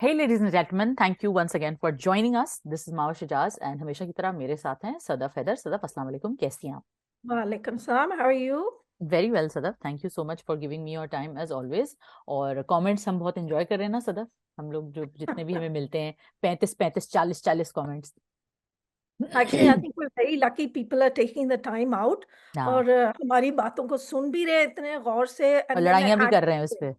Hey ladies and gentlemen, thank you once again for joining us. This is Mawa Shajaz and हमेशा की तरह मेरे साथ हैं सदफ हैदर। सदफ अस्सलाम वालेकुम, कैसी हैं आप? Walaikum salam. How are you? Very well Sadaf, thank you so much for giving me your time as always. और कमेंट्स हम बहुत एंजॉय कर रहे हैं ना सदफ, हम लोग जो जितने भी हमें मिलते हैं 35 40 40 comments. Actually, I think we're very lucky people are taking the time out हाँ, और हमारी बातों को सुन भी रहे हैं इतने गौर से और and then लड़ाइयाँ भी add कर रहे हैं to उस it. पे।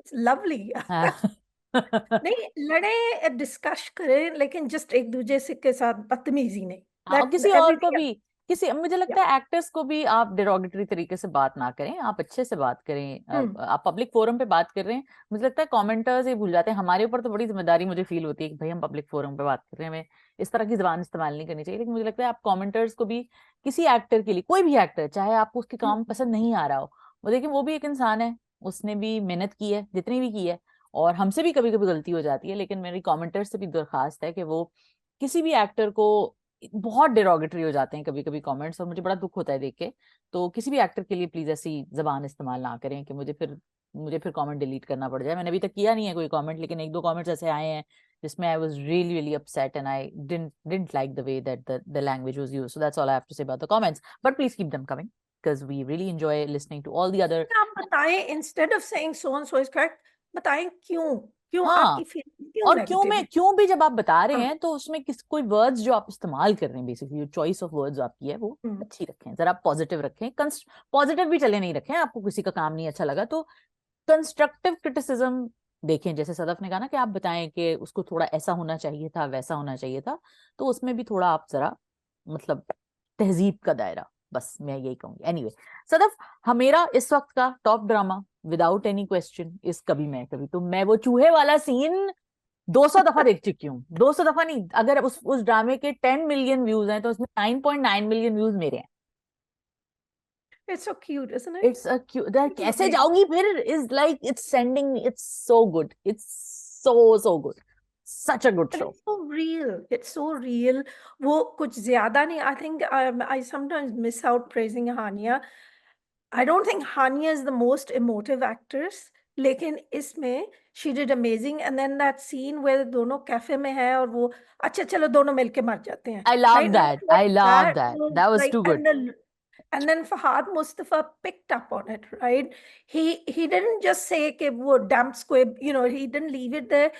It's lovely. हाँ। नहीं लड़े डिस्कस करें लेकिन जस्ट एक दूसरे से के साथ बदतमीजी नहीं. हाँ, और That किसी और को everything else. भी, किसी, मुझे Yeah. लगता है एक्टर्स को भी आप डिरोगेटरी तरीके से बात ना करें, आप अच्छे से बात करें। Hmm. आप पब्लिक फोरम पे बात कर रहे हैं, मुझे लगता है कमेंटर्स ये भूल जाते हैं। हमारे ऊपर तो बड़ी जिम्मेदारी मुझे फील होती है कि भाई हम पब्लिक फोरम पे बात कर रहे हैं, हमें इस तरह की जबान इस्तेमाल नहीं करनी चाहिए। लेकिन मुझे लगता है आप कमेंटर्स को भी, किसी एक्टर के लिए, कोई भी एक्टर, चाहे आपको उसके काम पसंद नहीं आ रहा हो, वो देखिए वो भी एक इंसान है, उसने भी मेहनत की है जितनी भी की है, और हमसे भी कभी कभी गलती हो जाती है। लेकिन मेरी कमेंटर्स से भी दरखास्त है कि वो किसी भी एक्टर को, बहुत डिरोगेटरी हो जाते हैं कभी कभी कमेंट्स, और मुझे बड़ा दुख होता है देख के। तो किसी भी एक्टर के लिए प्लीज ऐसी जबान इस्तेमाल ना करें कि मुझे फिर कमेंट डिलीट करना पड़ जाए। मैंने अभी तक किया नहीं है कोई कमेंट, लेकिन एक दो कमेंट्स ऐसे आए हैं जिसमें I was really really upset and I didn't like the way that the language was used. So that's all I have to say about the comments, but please keep them coming because we really enjoy listening to all the other। आप बताएं instead of saying so and so is correct, बताएं क्यों क्यों हाँ, आपकी feeling क्यों और negative है. क्यों भी जब आप बता रहे हाँ. हैं तो उसमें किस कोई वर्ड्स जो आप इस्तेमाल कर रहे हैं, बेसिकली जो चॉइस ऑफ वर्ड्स आपकी है वो हम्म. अच्छी रखें, जरा पॉजिटिव रखें। पॉजिटिव भी चले नहीं रखें, आपको किसी का काम नहीं अच्छा लगा तो कंस्ट्रक्टिव क्रिटिसिज्म देखें। जैसे सदफ ने कहा ना कि आप बताएं कि उसको थोड़ा ऐसा होना चाहिए था, वैसा होना चाहिए था, तो उसमें भी थोड़ा आप जरा, मतलब, तहजीब का दायरा, बस मैं यही कहूंगी। एनीवे सदफ, मेरा इस वक्त का top drama without any question is कभी मैं कभी तुम। मैं वो चूहे वाला सीन 200 दफा देख चुकी हूँ। 200 दफा नहीं, अगर उस ड्रामे के 10 मिलियन व्यूज हैं तो उसमें 9.9 मिलियन व्यूज मेरे हैं। It's so cute, isn't it? It's a cute, कैसे Lovely. जाऊंगी फिर, is like it's sending, it's so good, it's so good, such a good But show. it's so real. It's so real. वो कुछ ज्यादा नहीं. I think I sometimes miss out praising Hania. I don't think Hania is the most emotive actress. लेकिन इसमें she did amazing. And then that scene where दोनों cafe में है और वो अच्छा चलो दोनों मिलके मर जाते हैं. I love Right? I that, thought I love that that, was that was like too good. and then Fahad Mustafa picked up on it, right? He didn't just say कि वो damn squib, he didn't leave it there.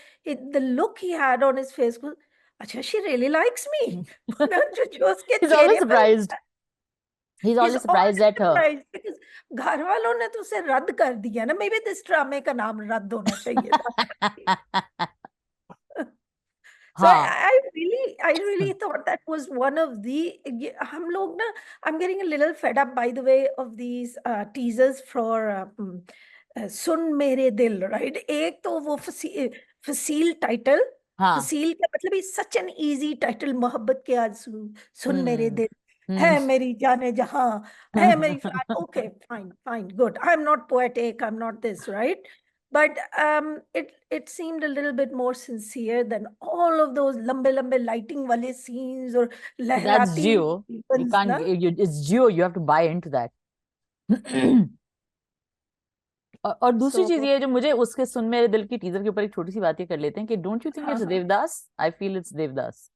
The look he had on his face was, अच्छा she really likes me. जो उसके He's always चेहरे पर surprised, he's he's always surprised always at her। surprised because घर वालों ने तो उसे रद्द कर दिया ना. Maybe this ड्रामे का नाम रद्द होना चाहिए था. So हाँ। I really thought that was one of the हम लोग ना. I'm getting a little fed up by the way of these teasers for सुन मेरे दिल, right? एक तो वो फसील टाइटल. हाँ। फसील का मतलब is such an easy title. मोहब्बत के आंसू, सुन मेरे हम्म। दिल, हम्म। है मेरी जाने जहां, है मेरी okay, fine, good. I'm not poetic, I'm not this, right? But it seemed a little bit more sincere than all of those lambe lambe lighting wale scenes or That's lehrati Geo, you ribbons can't, na. it's Geo, you have to buy into that। और दूसरी So चीज ये जो मुझे उसके सुन मेरे दिल की टीजर के ऊपर एक छोटी सी बात ये कर लेते हैं कि don't you think it's uh, Devdas? I feel it's Devdas.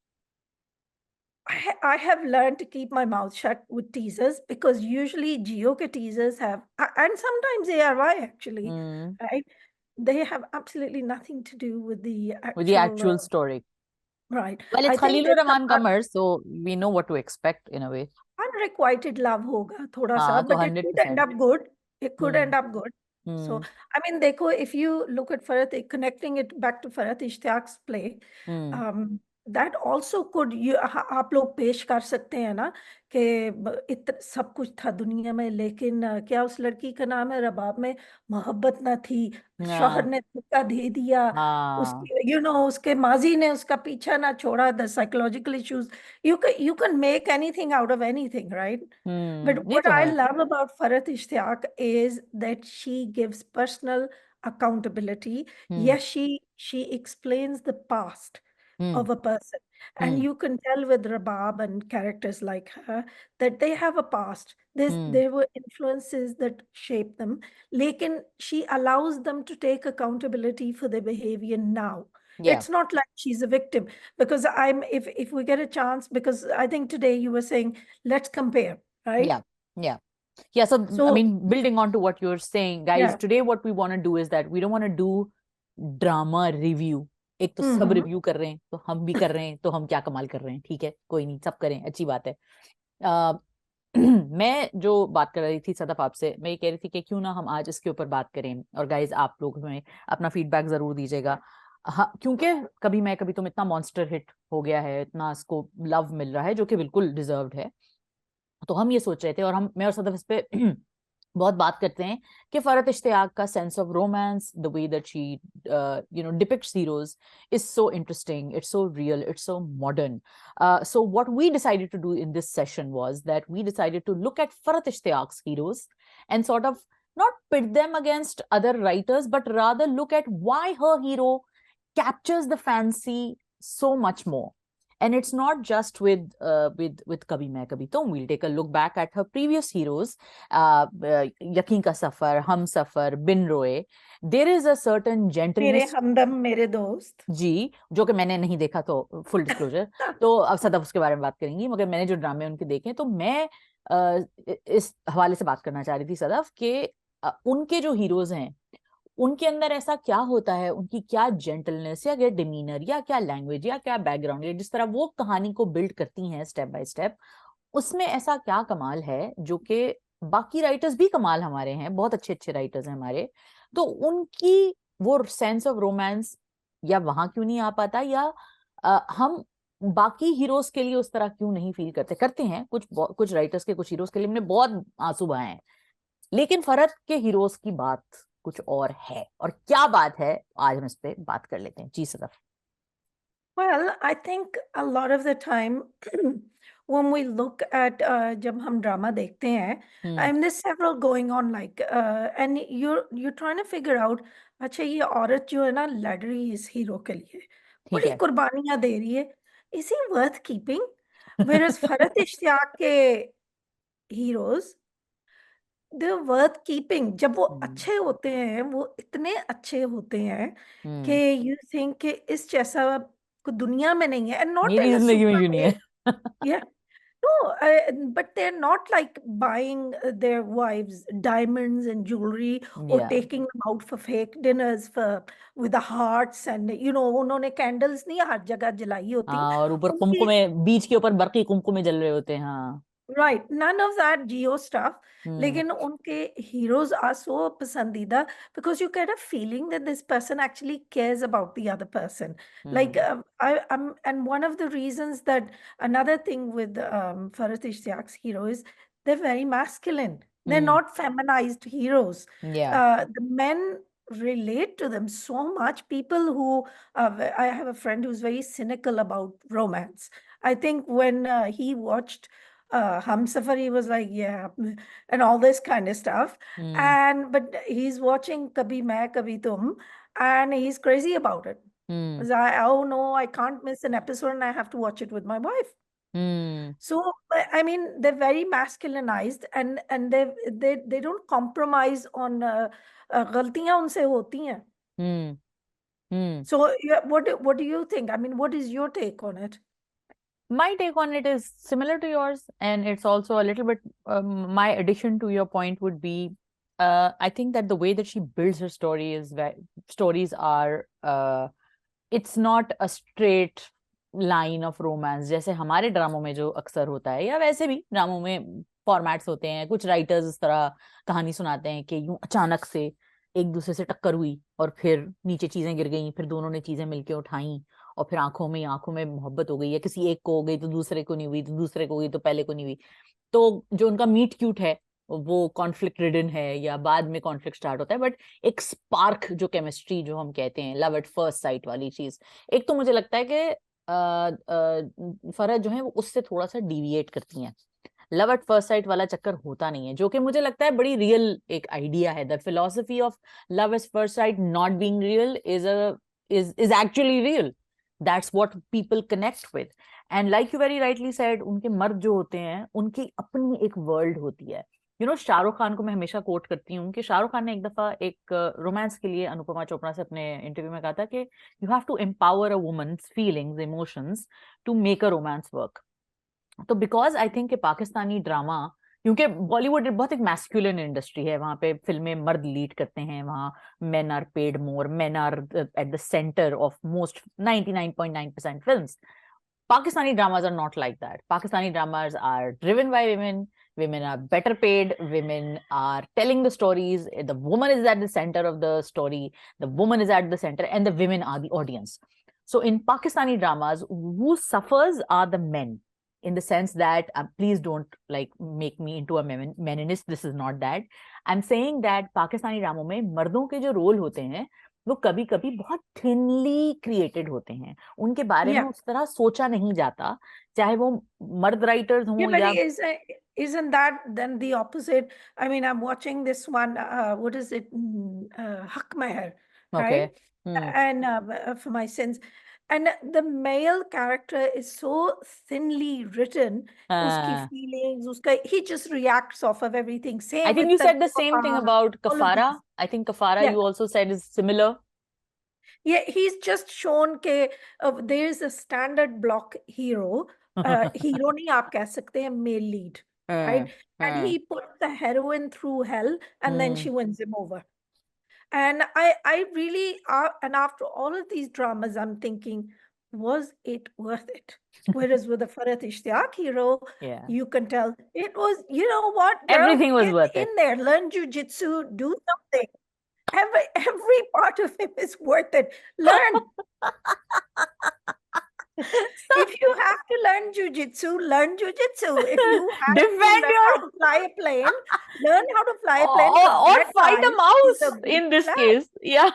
I have learned to keep my mouth shut with teasers because usually Geo ke teasers have, and sometimes ARY actually, Hmm. right? They have absolutely nothing to do with the With the actual, actual story, right. well, I it's think Khalilur there's Rahman some Qamar, so we know what to expect in a way। unrequited love होगा थोड़ा सा, हाँ, तो but it could end 100%। up good. It could hmm. end up good. So, hmm. I mean, देखो, if you look at Farhat, connecting it back to Farhat Ishtiaq's play, hmm. that also could, आप लोग पेश कर सकते हैं ना कि सब कुछ था दुनिया में लेकिन क्या उस लड़की का नाम है रबाब में मोहब्बत ना थी, शौहर हाँ। ने धोखा दे दिया, हाँ। उसके उसके माजी ने उसका पीछा ना छोड़ा, the psychological issues. You can make anything out of anything, right? But ये what तो I है। love about Farhat Ishtiaq is that she gives personal accountability. Hmm. Yes, she explains the past hmm. of a person. And hmm. you can tell with Rabab and characters like her that they have a past. Hmm. There were influences that shaped them. Lekin she allows them to take accountability for their behavior now. Yeah. It's not like she's a victim, because if we get a chance, because I think today you were saying, let's compare, right? Yeah. So I So mean, building on to what you're saying, guys, yeah. today what we want to do is that we don't want to do drama review. एक तो सब review कर रहे हैं, तो हम भी कर रहे हैं, तो हम क्या कमाल कर रहे हैं. ठीक है, कोई नहीं, सब करें, अच्छी बात है. मैं जो बात कर रही थी सदफ आपसे, मैं ये कह रही थी कि क्यों ना हम आज इसके ऊपर बात करें. और गाइज, आप लोग हमें अपना फीडबैक जरूर दीजिएगा. हाँ, क्योंकि कभी मैं कभी तुम इतना मॉन्स्टर हिट हो गया है, इतना इसको लव मिल रहा है, जो कि बिल्कुल डिजर्व्ड है. तो हम ये सोच रहे थे, और मैं और सदफ इस पे बहुत बात करते हैं कि फरहत इश्तियाक का sense of romance, the way that she depicts heroes is so interesting, it's so real, it's so modern. So what we decided to do in this session was that we decided to look at Farhat Ishtiaq's heroes and sort of not pit them against other writers, but rather look at why her hero captures the fancy so much more. And it's not just with Kabhi Main Kabhi Tum. We'll take a look back at her previous heroes, Yaqeen Ka Safar, Hum Safar, Bin Roy. There is a certain मेरे gentleness. हमदम मेरे दोस्त जी, जो कि मैंने नहीं देखा, तो फुल डिस्क्लोजर. तो अब सदफ उसके बारे में बात करेंगी, मगर मैंने जो ड्रामे उनके देखे, तो मैं इस हवाले से बात करना चाह रही थी सदफ कि उनके जो हीरोज हैं, उनके अंदर ऐसा क्या होता है, उनकी क्या जेंटलनेस या क्या डिमीनर या क्या लैंग्वेज या क्या बैकग्राउंड, या जिस तरह वो कहानी को बिल्ड करती हैं स्टेप बाय स्टेप, उसमें ऐसा क्या कमाल है जो कि बाकी राइटर्स भी कमाल हमारे हैं, बहुत अच्छे अच्छे राइटर्स हैं हमारे, तो उनकी वो सेंस ऑफ रोमांस या वहां क्यों नहीं आ पाता, या हम बाकी हीरोज के लिए उस तरह क्यों नहीं फील करते हैं. कुछ राइटर्स के, कुछ हीरोज के लिए हमने बहुत आंसू बहाए हैं, लेकिन फरहत के हीरोज की बात कुछ और है. और क्या बात है, आज हम इस पे बात कर लेते हैं. जी Sadaf. Well, I think a lot of the time when we look at जब हम ड्रामा देखते हैं, I mean there's several going on, like and you're trying to figure out, अच्छा ये औरत जो है ना लड़ रही है इस हीरो के लिए, ठीक बड़ी है. कुर्बानियां दे रही है, is he worth keeping? Whereas Farhat Ishtiyaq के हीरोज, they're worth keeping. जब वो अच्छे होते हैं, वो इतने अच्छे होते हैं कि you think कि इस जैसा को दुनिया में नहीं है, and not मेरी in a जिंदगी में super क्यों नहीं way. है. Yeah. No, but they're not like buying their wives diamonds and jewelry or या. taking them out for fake dinners for with the hearts and उन्होंने candles नहीं हर जगह जलाई होती. हाँ, और ऊपर उनकी कुमकुमे, बीच के ऊपर बरकी कुमकुमे जल रहे होते हैं. हाँ. Right, none of that geo stuff. हम्म. लेकिन उनके heroes are so पसंदीदा because you get a feeling that this person actually cares about the other person. Like and one of the reasons that another thing with Farhat Ishtiaq's hero is they're very masculine. They're not feminized heroes. या. The men relate to them so much. People who I have a friend who's very cynical about romance. I think when he watched Humsafar, he was like, yeah, and all this kind of stuff. But he's watching Kabhi Main Kabhi Tum, and he's crazy about it. He's like, oh no, I can't miss an episode, and I have to watch it with my wife. So I mean, they're very masculinized, and they don't compromise on गलतियां उनसे होती हैं. So yeah, what do you think? I mean, what is your take on it? My take on it is similar to yours, and it's also a little bit, my addition to your point would be, I think that the way that she builds her stories are, it's not a straight line of romance जैसे हमारे ड्रामों में जो अक्सर होता है, या वैसे भी ड्रामों में फॉर्मेट्स होते हैं. कुछ राइटर्स इस तरह कहानी सुनाते हैं कि यूं अचानक से एक दूसरे से टक्कर हुई और फिर नीचे चीजें गिर गई, फिर दोनों ने चीजें मिलके उठाई, और फिर आंखों में मोहब्बत हो गई, या किसी एक को हो गई तो दूसरे को नहीं हुई, तो दूसरे को हुई तो पहले को नहीं हुई. तो जो उनका मीट क्यूट है वो कॉन्फ्लिक्ट रिडन है, या बाद में कॉन्फ्लिक्ट स्टार्ट होता है, बट एक स्पार्क, जो केमिस्ट्री जो हम कहते हैं, लव एट फर्स्ट साइट वाली चीज, एक तो मुझे लगता है कि फरहत जो है वो उससे थोड़ा सा डिविएट करती हैं. लव एट फर्स्ट साइट वाला चक्कर होता नहीं है, जो कि मुझे लगता है बड़ी रियल एक आइडिया है. The philosophy of love at first sight not being real is actually real. That's what people connect with. And like you very rightly said, उनके मर्द जो होते हैं, उनकी अपनी एक वर्ल्ड होती है. शाहरुख खान को मैं हमेशा कोट करती हूँ कि शाहरुख खान ने एक दफा एक रोमांस के लिए अनुपमा चोपड़ा से अपने इंटरव्यू में कहा था कि you have to empower a woman's feelings emotions to make a romance work. तो बिकॉज आई थिंक कि पाकिस्तानी ड्रामा, क्योंकि बॉलीवुड बहुत एक मैस्कुलिन इंडस्ट्री है, वहां पे फिल्में मर्द लीड करते हैं, वहाँ men are paid more, men are at the centre of most 99.9% films. Pakistani dramas are not like that. Pakistani dramas are driven by women. Women are better paid. Women are telling the stories. The woman is at the center of the story. The woman is at the center, and the women are the audience. So in Pakistani dramas, who suffers are the men, in the sense that please don't like make me into a meninist. This is not that. I'm saying that Pakistani ड्रामों में मर्दों के जो role होते हैं वो कभी कभी बहुत थिनली क्रिएटेड होते हैं, उनके बारे में Yeah. उस तरह सोचा नहीं जाता, चाहे वो मर्द राइटर्स Yeah, हों but या isn't that then the opposite? I mean, I'm watching this one, what is it? Haq Meher, okay. right? And for my sins. And the male character is so thinly written. Uski feelings, he just reacts off of everything. I Same think with you the said the same thing about all of Kaffara. these. I think Kaffara Yeah. You also said is similar. Yeah, he's just shown के there is a standard block hero. Hero नहीं आप कह सकते हैं, male lead, right? And he put the heroine through hell, and then she wins him over. And I really, and after all of these dramas, I'm thinking, was it worth it? Whereas with the Farhat Ishtiyaq hero, Yeah, you can tell it was, you know what, girl, everything was get worth in it। there, learn jujitsu, do something. Every part of him is worth it. Learn. If you have to learn jujitsu, learn jujitsu. If you have to Defend learn your how to fly a plane, learn how to fly a plane, because or that fight a guy is a mouse big in this lad. case। Yeah,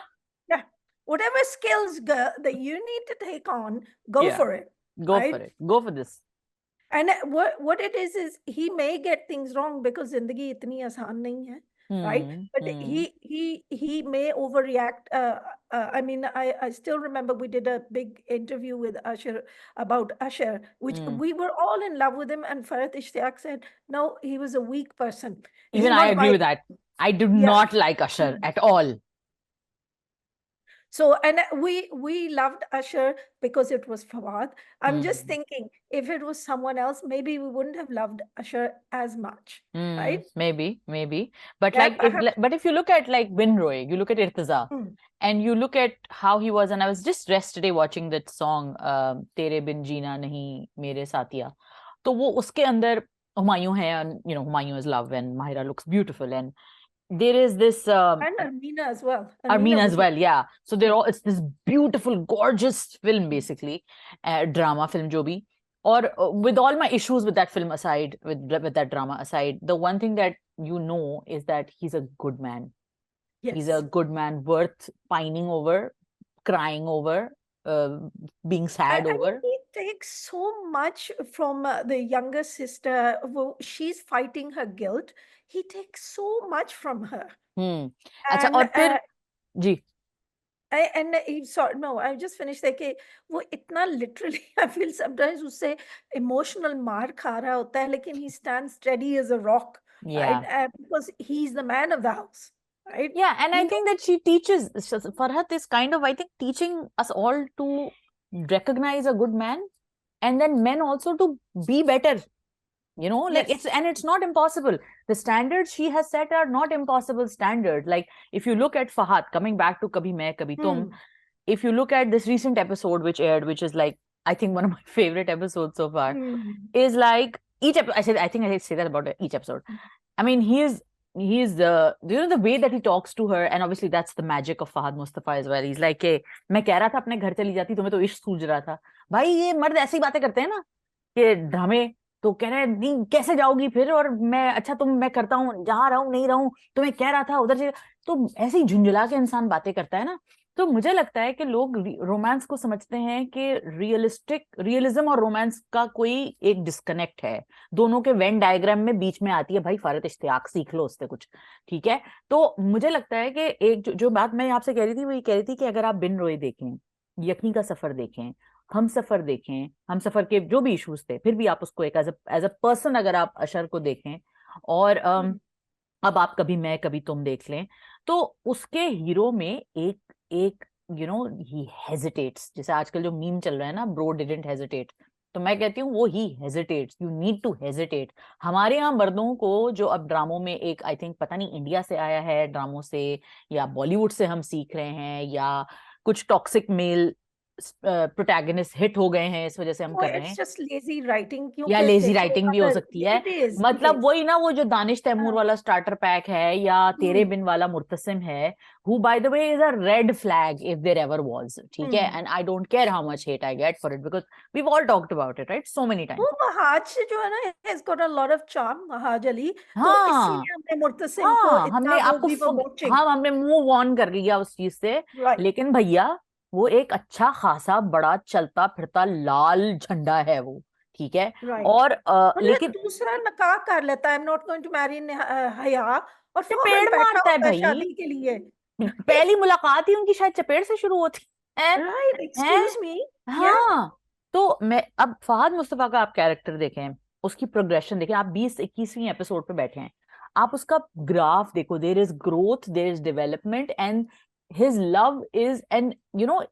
Yeah. Whatever skills that you need to take on, go yeah, for it. go right? for it, go for this। And what it is he may get things wrong because zindagi itni aasan nahi hai, right? But he may overreact. I mean, I still remember we did a big interview with Usher about Usher, which we were all in love with him, and Farhat Ishtiyaq said, no, he was a weak person. Even He I was agree my, with that। I do yeah. not like Usher at all। So, and we loved Usher because it was Fawad. I'm just thinking, if it was someone else, maybe we wouldn't have loved Usher as much, right? Maybe, but Yeah, like if you look at like Winroy, you look at Irtaza, Mm. and you look at how he was, and I was just yesterday watching that song Tere Bin Jeena Nahi Mere Sathiya, तो वो उसके अंदर हुमायूं है, and Humayun is love, and Mahira looks beautiful, and there is this And Armina as well. Armina as was well, yeah. So it's this beautiful, gorgeous film, basically, drama film, jo bhi. Or with all my issues with that film aside, with that drama aside, the one thing that you know is that he's a good man. He's a Yes. good man, worth pining over, crying over, being sad I over. mean, he takes so much from the younger sister. She's fighting her guilt. He takes so much from her. अच्छा, And और फिर जी and he saw no, I just finished that कि वो इतना literally I feel sometimes उससे emotional मार खा रहा होता है, लेकिन he stands steady as a rock, right? yeah Because he's the man of the house, right? yeah, and He I think that she teaches, Farhat is kind of, I think, teaching us all to recognize a good man, and then men also to be better, like Yes. it's not impossible. The standards she has set are not impossible standards. Like if you look at Fahad, coming back to Kabhi Main Kabhi Tum, if you look at this recent episode which aired, which is like, I think one of my favorite episodes so far, is like each episode, I think I say that about each episode. I mean, he's the the way that he talks to her, and obviously that's the magic of Fahad Mustafa as well. He's like, hey, मैं कह रहा था अपने घर चली जाती, तुम्हें तो इश्क सूझ रहा था। भाई ये मर्द ऐसी बातें करते हैं ना कि ड्रामे, तो कह रहे नहीं कैसे जाओगी फिर, और मैं अच्छा मैं करता हूँ, जहाँ रहूं नहीं रहूं, तुम्हें कह रहा था उधर से, तो ऐसे ही झुंझुला के इंसान बातें करता है ना। तो मुझे लगता है कि लोग रोमांस को समझते हैं कि रियलिज्म और रोमांस का कोई एक डिस्कनेक्ट है, दोनों के वेन डायग्राम में बीच में आती है, भाई फारत इश्तियाक सीख लो उससे कुछ, ठीक है। तो मुझे लगता है कि एक जो बात मैं आपसे कह रही थी, वो ये कह रही थी कि अगर आप बिन रोए देखें, यखनी का सफर देखें, हम सफर देखें, हम सफर के जो भी इश्यूज थे, फिर भी आप उसको एक एज अ पर्सन अगर आप अशर को देखें, और अब आप कभी मैं कभी तुम देख लें, तो उसके हीरो में एक एक ही हेजिटेट्स, जैसे आजकल जो मीम चल रहा है ना, ब्रो डिडंट हेजिटेट, तो मैं कहती हूँ वो ही hesitates, you need to hesitate. हमारे यहाँ मर्दों को जो अब ड्रामों में, एक आई थिंक पता नहीं इंडिया से आया है ड्रामों से या बॉलीवुड से हम सीख रहे हैं, या कुछ टॉक्सिक मेल प्रोटैगनिस्ट हिट हो गए हैं, इस वजह से हम वो कर रहे इट्स हैं, जस्ट लेजी राइटिंग, या क्योंकि लेजी देखो राइटिंग भी हो अगर सकती है। इट मतलब इज वही ना, वो जो दानिश तैमूर हाँ, वाला स्टार्टर पैक है, या तेरे हम्म बिन वाला मुर्तसिम है, who by the way is a red flag if there ever was, ठीक है, hmm and I don't care how much hate I get for it, because we all talked about it right so many वो times. Mahaj से जो है ना, has got a lot of charm, Mahaj Ali, तो हाँ इसीलिए हमने मुर्तसिम को हाँ, इतना हमने वो आपको वी वर वाचिंग। हाँ, हमने मूव ऑन कर लिया उस चीज से। राइट लेकिन भैया वो एक अच्छा खासा बड़ा चलता फिरता लाल झंडा है वो, ठीक है। राइट, और और ये लेकिन दूसरा नकाह कर लेता है, I am not going to marry Haya, और चपेड़ फौरन बैठा मारता है होता है भाई, शादी के लिए। पहली मुलाकात ही उनकी शायद चपेड़ से शुरू होती है। राइट, हैं। Excuse me. या हाँ। तो मैं अब फहद मुस्तफा का आप कैरेक्टर देखें, उसकी प्रोग्रेशन देखें, आप 20-21वीं एपिसोड पे बैठे हैं, आप उसका ग्राफ देखो, there is growth, there is development, and his love is, and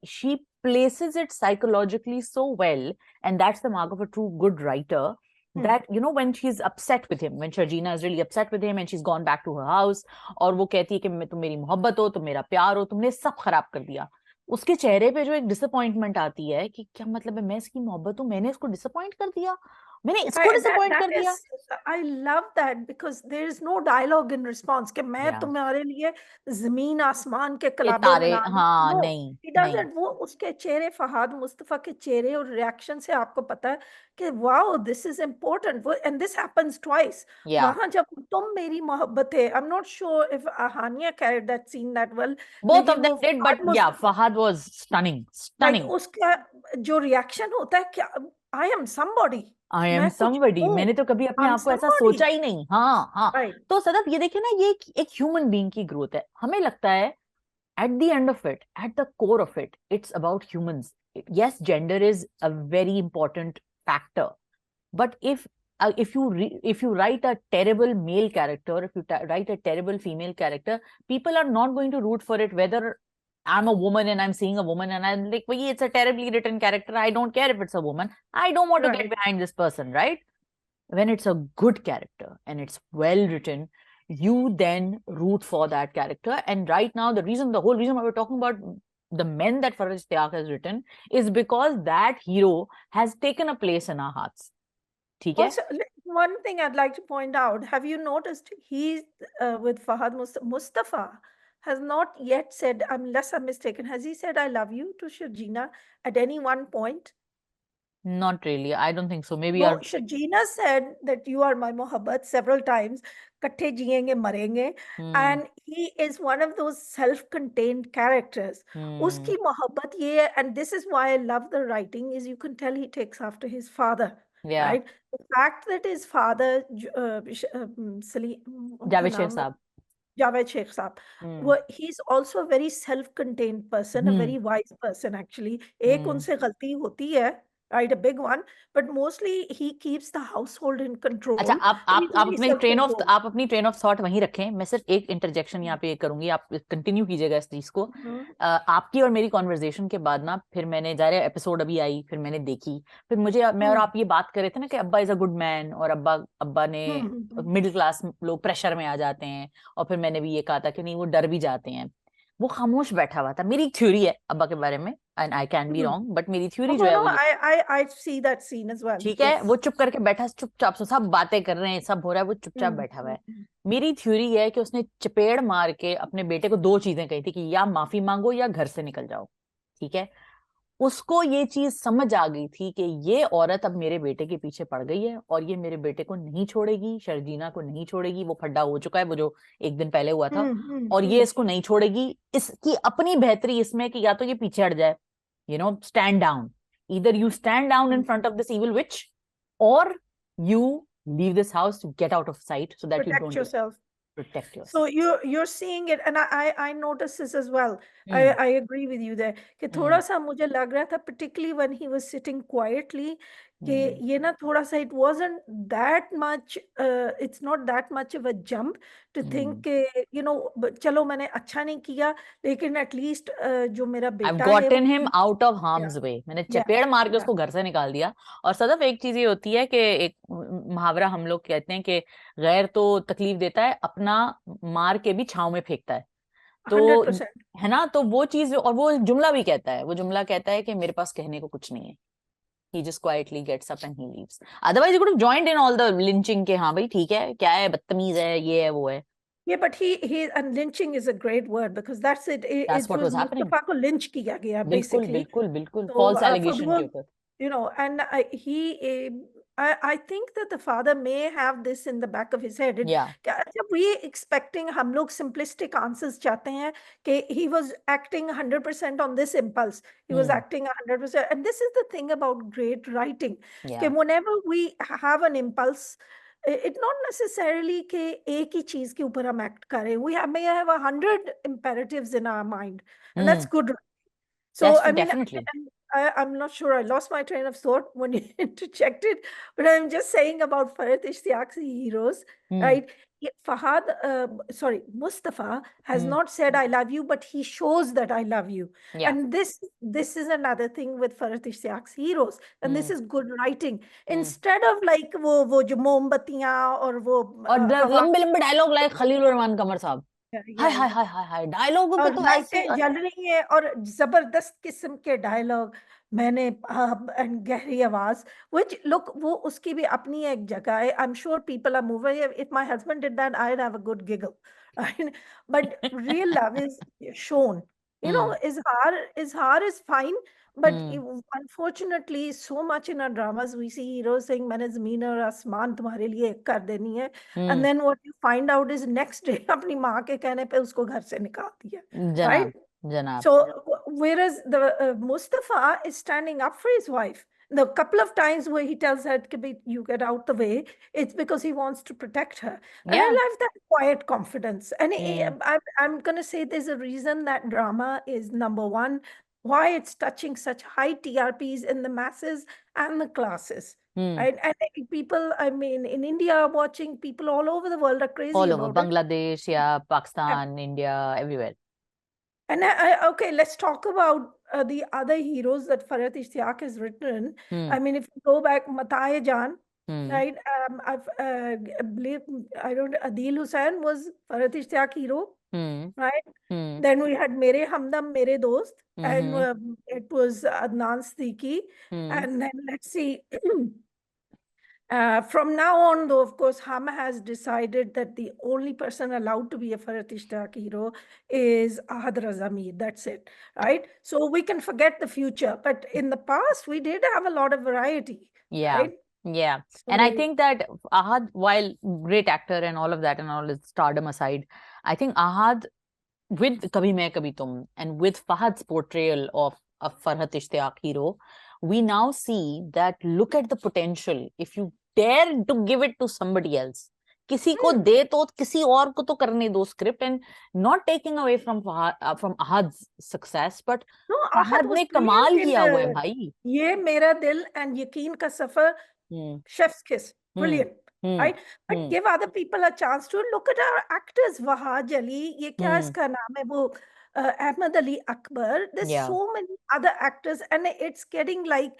she places it psychologically so well, and that's the mark of a true good writer, that when she's upset with him, when Sharjina is really upset with him and she's gone back to her house, और वो कहती है कि तुम मेरी मोहब्बत हो, तुम मेरा प्यार हो, तुमने सब खराब कर दिया, उसके चेहरे पे जो एक डिसअपॉइंटमेंट आती है कि क्या मतलब है, मैं इसकी मोहब्बत हूँ, मैंने इसको डिसअपॉइंट कर दिया, मैंने इसको डिसअपॉइंट that कर दिया। is, I love that because there is no dialogue in response कि मैं या तुम्हारे लिए जमीन आसमान के ये कलाबे तारे, बना दूं। हाँ, नो, नहीं he नहीं। doesn't। वो उसके चेहरे, फहाद मुस्तफा के चेहरे और रिएक्शन से आपको पता है कि वाओ दिस इज इम्पोर्टेंट, वो एंड दिस हैपेंस ट्वाइस। या वहां जब तुम मेरी मोहब्बत है, I am not sure if Hania carried that scene that well, both of लेकिन वो देम डिड, बट फहाद या Mustafa, Fahad was stunning right, stunning. उसका जो रिएक्शन होता है, क्या I am somebody, I am मैं कुछ समबडी, हूँ, मैंने तो कभी अपने आई एम आप को ऐसा समबॉडी। सोचा ही नहीं। हाँ हाँ। राइट तो सदफ ये देखिए ना, ये एक ह्यूमन बीइंग की ग्रोथ है, हमें लगता है at the end of it, at the core of it, it's about humans. Yes, gender is a very important factor, but if you write a terrible male character, if you write a terrible female character, people are not going to root for it, whether I'm a woman and I'm seeing a woman and I'm like, well, it's a terribly written character, I don't care if it's a woman, I don't want to get right behind this person, right? When it's a good character and it's well written, you then root for that character. And right now, the whole reason why we're talking about the men that Faraj Ishtiaq has written is because that hero has taken a place in our hearts. ठीक है? Also, one thing I'd like to point out, have you noticed he's with Fahad Mustafa has not yet said, unless I'm mistaken, has he said I love you to Shajina at any one point? Not really. I don't think so. Maybe No, our Shajina said that you are my mohabbat several times. Kathe jiyenge marenge. hmm, And he is one of those self-contained characters. hmm, Uski mohabbat ye hai, and this is why I love the writing, is you can tell he takes after his father, yeah, right? The fact that his father, Salim, unka Javed Sheikh naam, Saab. Javed Sheikh Saab, Hmm, he's also a very self-contained person, a hmm, very wise person actually. एक hmm. उनसे गलती होती है, right, a big one, but mostly he keeps the household in अच्छा, control. आप So आप he's आप very अपने ट्रेन ऑफ self-controlled. आप अपनी ट्रेन ऑफ थॉट वहीं रखें, मैं सिर्फ एक इंटरजेक्शन यहाँ पे करूंगी, आप कंटिन्यू कीजिएगा इस चीज को। Mhm. आपकी और मेरी कॉन्वर्जेशन के बाद ना, फिर मैंने जा रहे एपिसोड अभी आई, फिर मैंने देखी, फिर मुझे, मैं और Hmm. आप ये बात कर रहे थे ना कि अब्बा इज अ गुड मैन, और अब्बा अब्बा ने, Hmm. Hmm. मिडिल क्लास लोग प्रेशर में आ जाते हैं, और फिर मैंने भी ये कहा था कि नहीं वो डर भी जाते हैं। वो खामोश बैठा हुआ था, मेरी थ्योरी है अब्बा के बारे में, and I can be Hmm. Wrong, but मेरी थ्योरी Oh, जो है no, वो ये, I see that scene as well. ठीक है, वो Yes. चुप करके बैठा, चुपचाप से सब बातें कर रहे हैं, सब हो रहा है, वो चुपचाप Hmm. बैठा हुआ Hmm. है। मेरी थ्योरी है कि उसने चपेड़ मार के अपने बेटे को दो चीजें कही थी, कि या माफी मांगो या घर से निकल जाओ, ठीक है। उसको ये चीज समझ आ गई थी कि ये औरत अब मेरे बेटे के पीछे पड़ गई है, और ये मेरे बेटे को नहीं छोड़ेगी, शर्जीना को नहीं छोड़ेगी, वो फड्डा हो चुका है, वो जो एक दिन पहले हुआ था, Hmm. Hmm. और ये Hmm. इसको नहीं छोड़ेगी। इसकी अपनी बेहतरी इसमें कि या तो ये पीछे हट जाए, stand down, either you stand down in Hmm. front of this evil witch, or you leave this house to get out of sight so that you Protect don't do it. yourself. Protect So yourself. you're seeing it, and I noticed this as well. I Hmm. I agree with you there. कि थोड़ा Hmm. सा मुझे लग रहा था, particularly when he was sitting quietly, कि ये ना थोड़ा सा it wasn't that much it's not that much of a jump to think कि you know चलो मैंने अच्छा नहीं किया लेकिन at least जो मेरा I've बेटा है वो gotten him out of या harm's way. मैंने या चपेड़ मार के या उसको घर से निकाल दिया। और सदफ एक चीज ये होती है कि एक मुहावरा हम लोग कहते हैं कि गैर तो तकलीफ देता है, अपना मार के भी छांव में फेंकता है। तो 100%। है ना, तो वो चीज, और वो जुमला भी कहता है, वो जुमला कहता है कि मेरे पास कहने को कुछ नहीं है। He just quietly gets up and he leaves. Otherwise, he could have joined in all the lynching के, हाँ भाई ठीक है, क्या है, बदतमीज है, ये है, वो है। Yeah, but he and lynching is a great word because that's it. That's It what was was happening. Mustafa को lynch किया गया बिल्कुल basically. बिल्कुल बिल्कुल, So false for allegation के those, ऊपर। you know, and I think that the father may have this in the back of his head. Yeah. जब we expecting हम लोग simplistic answers चाहते हैं कि he was acting 100% on this impulse. He was acting 100%. And this is the thing about great writing. कि Yeah. whenever we have an impulse, it not necessarily कि एक ही चीज के ऊपर हम act करें. May have 100 imperatives in our mind, and that's good. So, That's I mean, definitely. I'm not sure. I lost my train of thought when you interjected, but I'm just saying about Farhat Ishtiaq's heroes, right? Fahad, sorry, Mustafa has not said I love you, but he shows that I love you. Yeah. And this is another thing with Farhat Ishtiaq's heroes, and this is good writing. Instead of like वो जो मोमबत्तियां और वो और हवा लंबे लंबे dialogue like Khalil Rahman कमर साहब, हाय या हाय हाय हाय हाय, डायलॉगों पे और तो ऐसे। लाइटें जल रही हैं और जबरदस्त किस्म के डायलॉग मैंने एंड गहरी आवाज which look वो उसकी भी अपनी एक जगह है I'm sure people are moving if my husband did that I'd have a good giggle right? But real love is shown, you know. Izhar is fine, but unfortunately so much in our dramas we see heroes saying मैंने ज़मीन और आसमान तुम्हारे लिए एक कर देनी है, and then what you find out is next day अपनी माँ के कहने पे उसको घर से निकाल दिया, जनाब right? जनाब। So whereas the Mustafa is standing up for his wife. The couple of times where he tells her to be, you get out the way, it's because he wants to protect her. And I Yeah. love that quiet confidence. And I'm going to say there's a reason that drama is number one, why it's touching such high TRPs in the masses and the classes. Right? And people, I mean, in India, watching people all over the world are crazy All over about it. Bangladesh, yeah, Pakistan, India, everywhere. And okay, let's talk about the other heroes that Farhat Ishtiaq has written. I mean, if you go back, Mataye Jan, right? Believe, I don't, Adil Hussain was Farhat Ishtiaq hero, right? Then we had Mere Hamdam, Mere Dost, and it was Adnan Siddiqui. And then let's see. From now on, though, of course, Hama has decided that the only person allowed to be a Farhat Ishtiaq hero is Ahad Raza Mir. That's it, right? So we can forget the future. But in the past, we did have a lot of variety, Yeah. right? Yeah. And I think that Ahad, while great actor and all of that and all his stardom aside, I think Ahad, with Kabhi Main Kabhi Tum and with Fahad's portrayal of a Farhat Ishtiaq hero, we now see that look at the potential. If you dare to give it to somebody else, किसी को दे तो किसी और को तो करने दो script, and not taking away from from Ahad's success, but no, Ahad ने कमाल किया हुआ है भाई. ये मेरा दिल and यकीन का सफर, chef's kiss, brilliant. Right? But give other people a chance to look at our actors. Wahaj Ali, ये क्या इसका नाम है वो Ahmed Ali Akbar. There's so many other actors, and it's getting like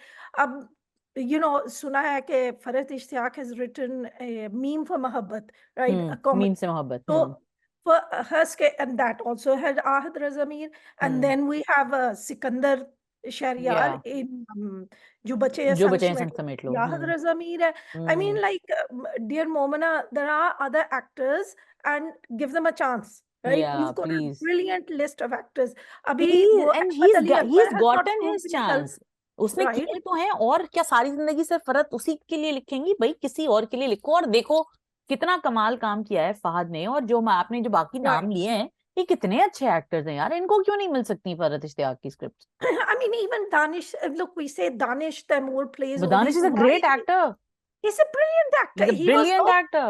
you know, सुना है कि Farhat Ishtiaq has written a meme for Mohabbat, right? A comedy. Meme se Mohabbat. So for her, and that also had Ahad Raza Mir, and then we have Sikandar Shahriyar in जो बचे हैं संग समेट लो, Ahad Raza Mir है. I mean, like, dear Momina, there are other actors, and give them a chance. Right? Yeah, you've got please. a brilliant list of actors. अभी Please, and he's has gotten not his proved chance. उसने right? किए तो हैं, और क्या सारी जिंदगी से फरहत उसी के लिए लिखेंगी? भाई किसी और के लिए लिखो, और देखो कितना कमाल काम किया है फहद ने, और जो आपने जो बाकी नाम लिए हैं, ये कितने अच्छे एक्टर्स हैं यार, इनको क्यों नहीं मिल सकती फरहत इश्तियाक की script? I mean, even Danish, look, we say Danish Taimur plays all Danish these. is a great actor. He's a brilliant actor. He's a brilliant actor.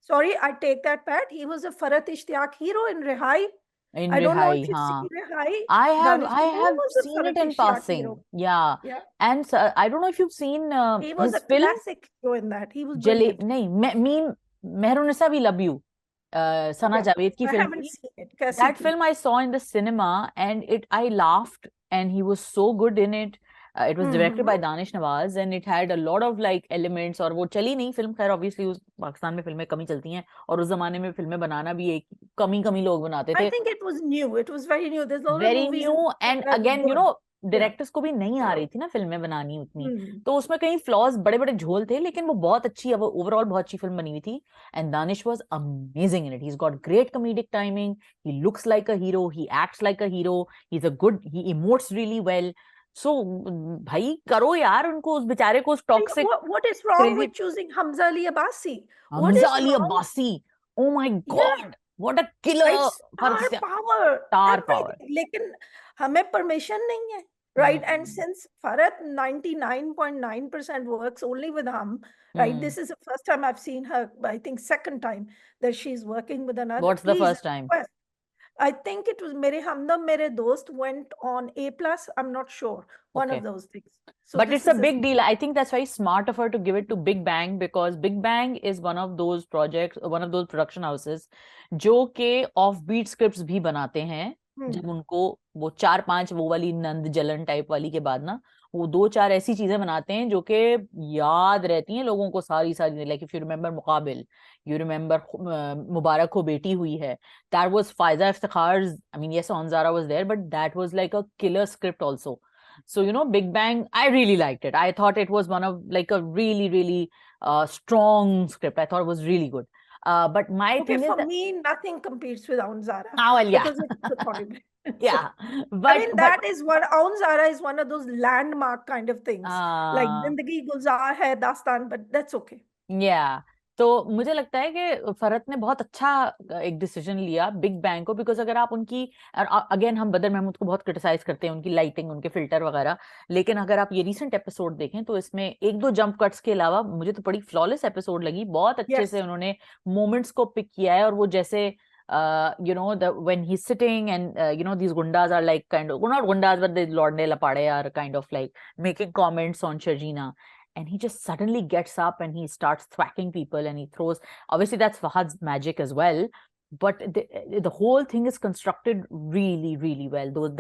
Sorry, I take that back. He was a Farhat Ishtiaq hero in Rehai. In I don't know Rihai, if you've हाँ. seen Rihai. I Danish have Kapoor was a seen it Farhat in Ishtiyaq passing. hero. Yeah. Yeah, And I don't know if you've seen he was his a film classic hero in that. He was जले brilliant. नहीं Mehrunnisa we love you, Sana Yeah, Javed की I film haven't थी. seen it. कैसी That थी? film I saw in the cinema and I laughed and he was so good in it. It was directed by Danish Nawaz and it had a lot of like elements. और वो चली नहीं film, खैर obviously उस पाकिस्तान में फिल्में कमी चलती हैं और उस जमाने में फिल्में बनाना भी एक कमी लोग बनाते I थे. think it was new. It was very new. There's a lot of very movies new that and are again good. Yeah. Directors को भी नहीं आ रही थी ना फिल्में बनानी उतनी, Hmm. तो उसमें कई फ्लॉज बड़े बड़े झोल थे, लेकिन वो बहुत अच्छी है, वो ओवरऑल बहुत अच्छी फिल्म बनी हुई थी. And Danish was amazing in it. He has got great comedic timing, he looks like a hero, he acts like a hero, he is a good, he emotes really well. सो भाई करो यार उनको, उस बेचारे को, उस toxic What is wrong crazy with choosing Hamza Ali Abbasi? What Hamza is Ali wrong? Abbasi. Oh my Yeah, god, what a right. Killer. Star power, star power. everything. लेकिन हमें permission नहीं है, right? And since Farhat 99.9% works only with Hum, right? This is the first time I've seen her, I think second time that she's working with another. What's the Please first time? request. I think it was Mere Humdam Mere Dost went on A+. I'm not sure. One Okay. of those things. So But this it's a is big deal. I think that's very smart of her to give it to Big Bang, because Big Bang is one of those projects, one of those production houses जो के offbeat scripts भी बनाते हैं. जब उनको वो 4-5 वो वाली नंद जलन टाइप वाली के बाद ना, वो 2-4 ऐसी चीजें बनाते हैं जो के याद रहती हैं लोगों को सारी सारी. Like if you remember Muqabil, you remember Mubarak Ho Beti हुई है, that was Faiza Iftikhar's, I mean yes Anzara was there, but that was like a killer script also. So, you know, Big Bang, I really liked it. I thought it was one of like a really strong script. I thought it was really good. But my okay, thing for is that, me, nothing competes with Aun Zara. well, yeah. Because it's recorded. Yeah. I mean, that is what Aun Zara is, one of those landmark kind of things. Like Zindagi Gulzar Hai Dastan, but that's okay. Yeah. तो मुझे लगता है कि फरहत ने बहुत अच्छा एक decision लिया बिग बैंग को, बिकॉज अगर आप उनकी, अगेन हम बदर महमूद को बहुत क्रिटिसाइज करते हैं उनकी लाइटिंग, उनके फिल्टर वगैरह, लेकिन अगर आप ये रीसेंट एपिसोड देखें तो इसमें एक दो जंप कट्स के अलावा मुझे तो बड़ी फ्लॉलेस एपिसोड लगी. बहुत अच्छे से उन्होंने मोमेंट्स को पिक किया है. और वो जैसे you know, when he's sitting and you know, these gundas are like kind of, well, not gundas, but the Lord Ne Lapade are kind of like making comments on Sharjina. And he just suddenly gets up and he starts thwacking people and he throws. Obviously, that's Fahad's magic as well. But the whole thing is constructed really well. Those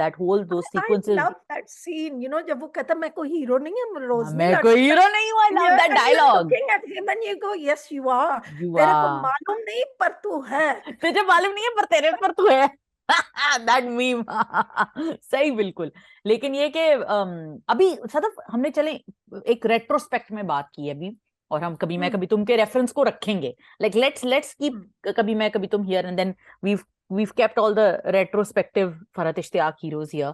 sequences. I love that scene. You know, जब वो कहता मैं कोई hero नहीं है, मैं रोज नहीं मैं लड़ कोई सकता. हीरो नहीं हूँ. I love that And you're dialogue. looking at him and you go, yes, you are. You तेरे को are. मालूम नहीं पर तू है. तुझे मालूम नहीं है पर तेरे पर तू है. That meme. सही बिल्कुल. लेकिन ये कि अभी सदफ हमने चले एक रेट्रोस्पेक्ट में बात की है अभी, और हम कभी मैं कभी तुम के रेफरेंस को रखेंगे. Like let's keep कभी मैं कभी तुम here, and then we've kept all the retrospective Farhat Ishtiyaq heroes here.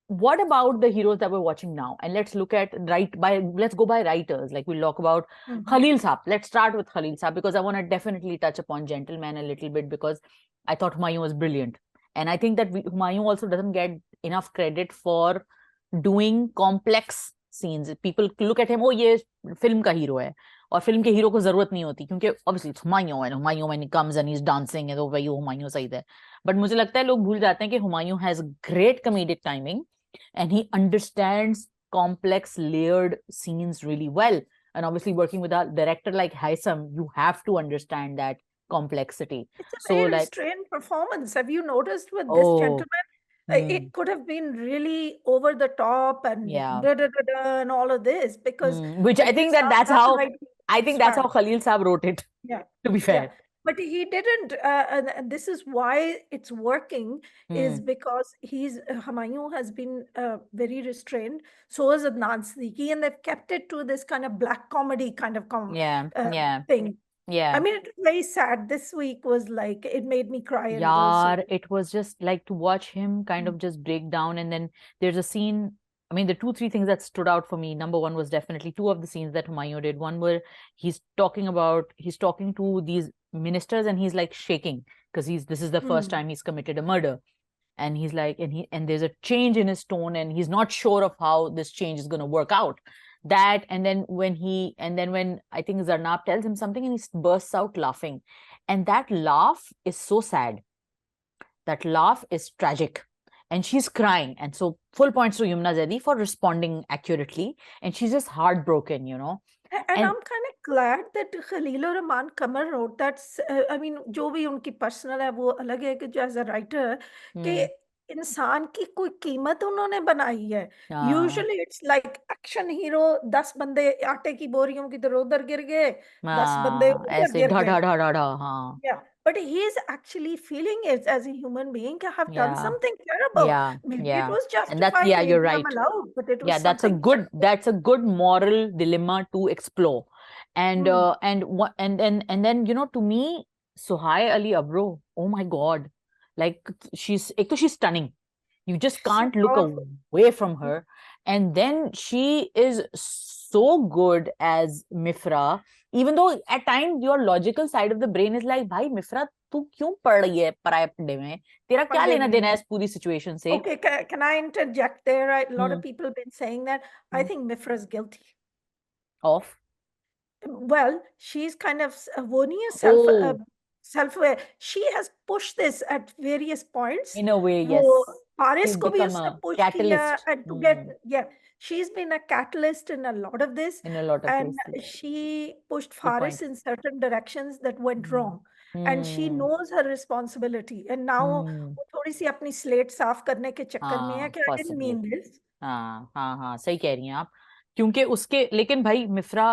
What about the heroes that we're watching now? And let's look at let's go by writers. Like we'll talk about Khalil Saab. Let's start with Khalil Saab because I want to definitely touch upon Gentleman a little bit, because I thought Humayun was brilliant. And I think that Humayun also doesn't get enough credit for doing complex scenes. People look at him, oh, ये film का hero है, और film के hero को जरूरत नहीं होती क्योंकि obviously it's Humayun, and Humayun when he comes and he's dancing and वही Humayun सही है. But मुझे लगता है लोग भूल जाते हैं कि Humayun has great comedic timing and he understands complex layered scenes really well. And obviously working with a director like Haitham, you have to understand that complexity. It's a very restrained performance. Have you noticed with this Gentleman? It could have been really over the top and and all of this, because which I think that's how Khalil Saab wrote it. Yeah. To be fair. Yeah. But he didn't, and this is why it's working, is because Humayun has been very restrained. So is Adnan Siddiqui, and they've kept it to this kind of black comedy kind of thing. Yeah. I mean, it's very sad. This week was like, it made me cry. Yeah, it was just like to watch him kind of just break down. And then there's a scene, I mean, the 2-3 things that stood out for me. Number one was definitely 2 of the scenes that Humayun did. One where he's talking to these ministers and he's like shaking because this is the first time he's committed a murder. And he's like, and there's a change in his tone and he's not sure of how this change is going to work out. That, and then when I think Zarnab tells him something and he bursts out laughing. And that laugh is so sad. that laugh is tragic. And she's crying, and so full points to Yumna Zaidi for responding accurately, and she's just heartbroken, you know. And And I'm kind of glad that Khalil Rahman Qamar wrote that. I mean, जो भी उनकी personal है वो अलग है कि जो as a writer कि इंसान की कोई कीमत उन्होंने बनाई है. हाँ usually it's like action hero, 10 बंदे आटे की बोरियों की तरह उधर गिर गए, 10 बंदे हाँ, उधर ऐसे गिर ढा गए. ढा ढा ढा ढा, हाँ. Yeah, but he is actually feeling it as a human being. I have done Yeah, something terrible. yeah, Maybe it yeah. was And that's, justified. yeah, you're Maybe I'm right. allowed, but it was Yeah, that's a something good, terrible. that's a good moral dilemma to explore. And Hmm. what, and then, you know, to me, Suhai Ali Abro, oh my God, like she's stunning. You just So can't look powerful. away from her. And then she is so good as Mifra, even though at times your logical side of the brain is like, भाई मिफ्रा तू क्यों पढ़ रही है पराये पड्डे में, तेरा क्या Padde लेना mein. देना है इस पूरी सिचुएशन से. Okay, can I interject there? A lot of Hmm. people have been saying that. I think Mifra's guilty. Of. Well, she's kind of वो नहीं है Oh, self-aware. She has pushed this at various points. in a way, वो yes. Paris She's को भी become उसने a push किया catalyst. and to get, yeah, she's been a catalyst in a lot of this, In a lot of and cases. she pushed Good Faris point. in certain directions that went Hmm. wrong, and she Hmm. knows her responsibility. And now Hmm. वो थोड़ी सी अपनी slate साफ करने के चक्कर में है हाँ, कि I didn't possibly. mean this. हाँ हाँ हाँ, सही कह रही हैं आप. क्योंकि उसके, लेकिन भाई मिफ्रा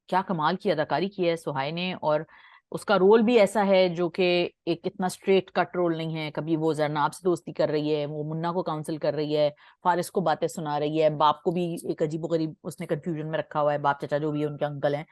क्या कमाल की अदाकारी की है सुहाई ने. और उसका रोल भी ऐसा है जो कि एक इतना स्ट्रेट कट रोल नहीं है. कभी वो जरनाब से दोस्ती कर रही है, वो मुन्ना को काउंसिल कर रही है, फारिस को बातें सुना रही है, बाप को भी एक अजीबोगरीब उसने कंफ्यूजन में रखा हुआ है, बाप चाचा जो भी है उनके अंकल हैं.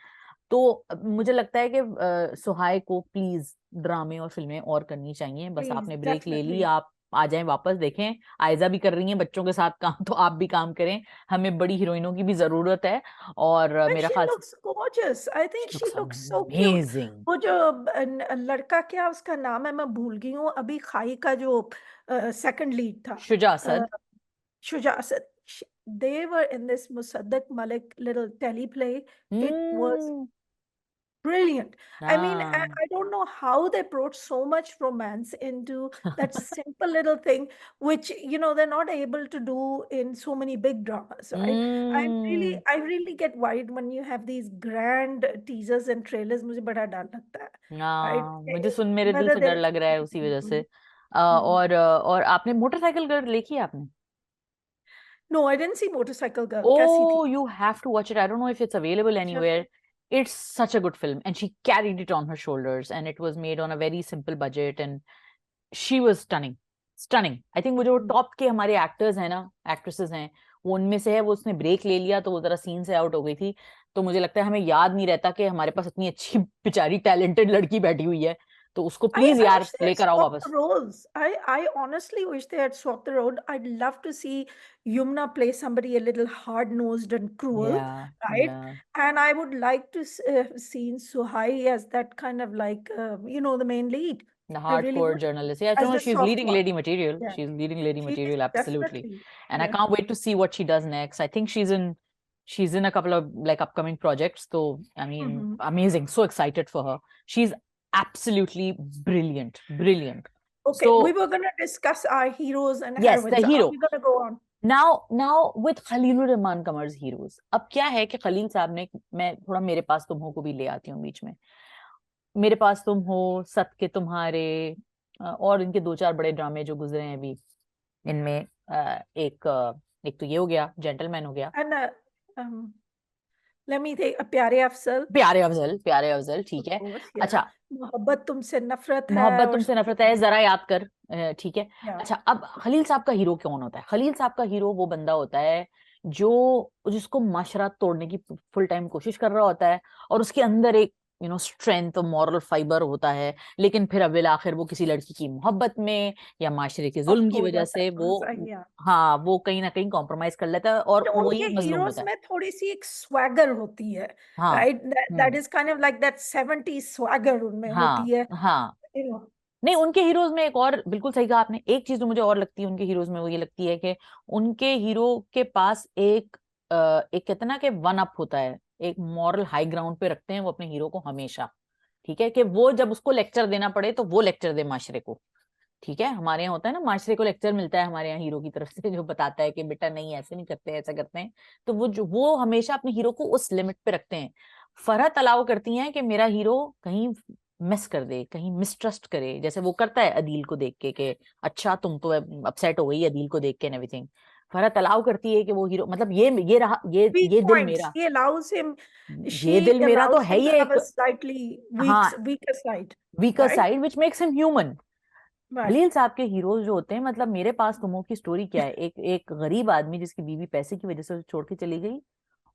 तो मुझे लगता है कि सुहाई को प्लीज ड्रामे और फिल्में और करनी चाहिए. बस Please, आपने ब्रेक ले ली, definitely. आप आ जाएं वापस. देखें आयजा भी कर रही हैं बच्चों के साथ काम, तो आप भी काम करें. हमें बड़ी हीरोइनों की भी जरूरत है. और And मेरा she ख्याल से looks gorgeous. I think she she looks looks so cute. amazing. वो जो लड़का क्या उसका नाम है मैं भूल गई हूँ अभी, खाई का जो सेकंड लीड था, शुजा अ, Asad. Shuja Asad. They were in this Musaddiq Malik little teleplay. It was hmm. brilliant. I mean, हाँ. I don't know how they brought so much romance into that simple little thing, which, they're not able to do in so many big dramas, right? Hmm. I really get worried when you have these grand teasers and trailers. मुझे बड़ा डर लगता है, right? हाँ, मुझे सुन मेरे दिल Whether से डर they, लग रहा है उसी वजह से. Mhm, mhm. और आपने मोटरसाइकिल गर्ल देखी है आपने? No, I didn't see Motorcycle Girl. कैसी थी? Oh, you have to watch it. I don't know if it's available अच्छा. anywhere. It's such a good film, and she carried it on her shoulders, and it was made on a very simple budget, and she was stunning. Stunning. I think वो जो हम्म. Top के हमारे actors हैं ना, actresses हैं, वो उनमें से है. वो उसने ब्रेक ले लिया तो वो जरा सीन से आउट हो गई थी. तो मुझे लगता है हमें याद नहीं रहता कि हमारे पास इतनी अच्छी बेचारी टैलेंटेड लड़की बैठी हुई है. तो उसको प्लीज I यार wish they had लेकर आओ swapped the वापस. roles. I honestly wish they had swapped the role. I'd love to see Yumna play somebody a little hard-nosed and cruel, Yeah, right? yeah. And I would like to see Suhai as that kind of like, the main lead. The I really hardcore would, journalist. Yeah, as no, the she's soft leading one. lady material. Yeah, She's leading lady she is material, absolutely. definitely. And I Yeah. can't wait to see what she does next. I think she's in a couple of like upcoming projects. So I mean, Mhm. amazing. So excited for her. She's absolutely brilliant. Brilliant. Okay, we So were going to discuss our heroes and yes, the heroines. Are hero. we going to go on? Now with Khalilur Rahman Kamar's heroes. अब क्या है कि खलील साहब ने, मैं थोड़ा मेरे पास तुम हो को भी ले आती हूँ बीच में. मेरे पास तुम हो, सत के तुम्हारे, और इनके दो चार बड़े ड्रामे जो गुजरे हैं अभी. इनमें एक तो ये हो गया, जेंटलमैन हो गया. And um, let me take प्यारे अफसल. प्यारे अफजल ठीक Of है. course, yeah. अच्छा, मोहब्बत तुमसे नफरत है मोहब्बत और तुमसे नफरत है, जरा याद कर. ठीक है. yeah. अच्छा, अब खलील साहब का हीरो कौन होता है? खलील साहब का हीरो वो बंदा होता है जो जिसको माशरा तोड़ने की फुल टाइम कोशिश कर रहा होता है, और उसके अंदर एक स्ट्रेंथ और मॉरल फाइबर होता है. लेकिन फिर अव्वल आखिर वो किसी लड़की की मोहब्बत में या माशरे के Off जुल्म की हो वजह जाता है से थोड़ा सा, वो, yeah. हाँ, वो कहीं ना कहीं कॉम्प्रोमाइज कर लेता है और तो वही उनके मजलूम हीरोज होता है. में थोड़ी सी एक स्वैगर होती है, हाँ. Right? That is kind of like that 70s swagger उनमें हाँ. होती है, हाँ. You know. नहीं, उनके हीरोज में एक और बिल्कुल सही कहा आपने. एक चीज जो मुझे और लगती है उनके हीरोज में, वो ये लगती है कि उनके हीरो के पास एक कहते हैं ना कि वन अप होता है, एक मॉरल हाई ग्राउंड पे रखते हैं वो अपने हीरो को हमेशा. ठीक है कि वो जब उसको लेक्चर देना पड़े तो वो लेक्चर दे माशरे को. ठीक है, हमारे यहाँ होता है ना, माशरे को लेक्चर मिलता है हमारे यहाँ हीरो की तरफ से, जो बताता है कि बेटा नहीं ऐसे नहीं करते, ऐसा करते हैं। तो वो हमेशा अपने हीरो को उस लिमिट पे रखते हैं। फरहत अलाउ करती हैं कि मेरा हीरो कहीं मिस कर दे, कहीं मिसट्रस्ट करे, जैसे वो करता है अदील को देख के कि अच्छा तुम तो अपसेट हो गई अदील को देख के एंड एवरीथिंग। फरहत अलाउ करती है कि वो हीरो, मतलब ये रहा, Weak ये दिल points. मेरा, He allows him, ये she दिल मेरा तो allows है him ही to have एक, a slightly हाँ, weaker side, weaker right? Side which makes him human. Right. Khalil साहब के हीरोज जो होते हैं, मतलब मेरे पास तुमों की स्टोरी क्या है, एक एक गरीब आदमी जिसकी बीवी पैसे की वजह से उसे छोड़ के चली गई,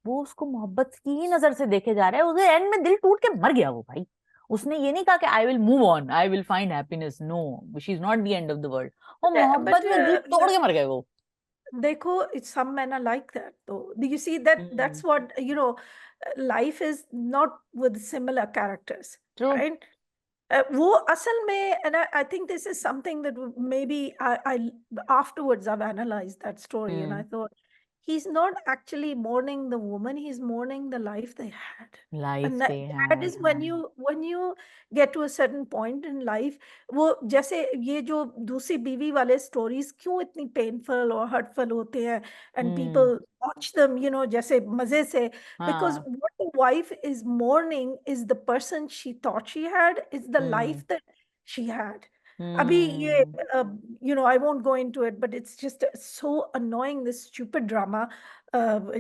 वो उसको मोहब्बत की ही नजर से देखे जा रहा है, उसके एंड में दिल टूट के मर गया वो भाई। उसने ये नहीं कहा कि I will move on, I will find happiness, no, she is not the end of the world. वो But मोहब्बत में दिल तोड़ के मर गए वो। देखो, some men are like that though. Do you see that? Hmm, That's what, life is not with similar characters, true. right? वो असल में, and I think this is something that maybe I afterwards I've analyzed that story, and I hmm, thought he's not actually mourning the woman, he's mourning the life they had. Life And they that had, is हाँ। when you get to a certain point in life, वो जैसे ये जो दूसरी बीवी वाले stories क्यों इतनी painful और hurtful होते हैं, and hmm, people watch them, जैसे मजे से, because हाँ। what the wife is mourning is the person she thought she had, is the hmm, life that she had. अभी ये, हम्म। I won't go into it, but it's just so annoying, this stupid drama,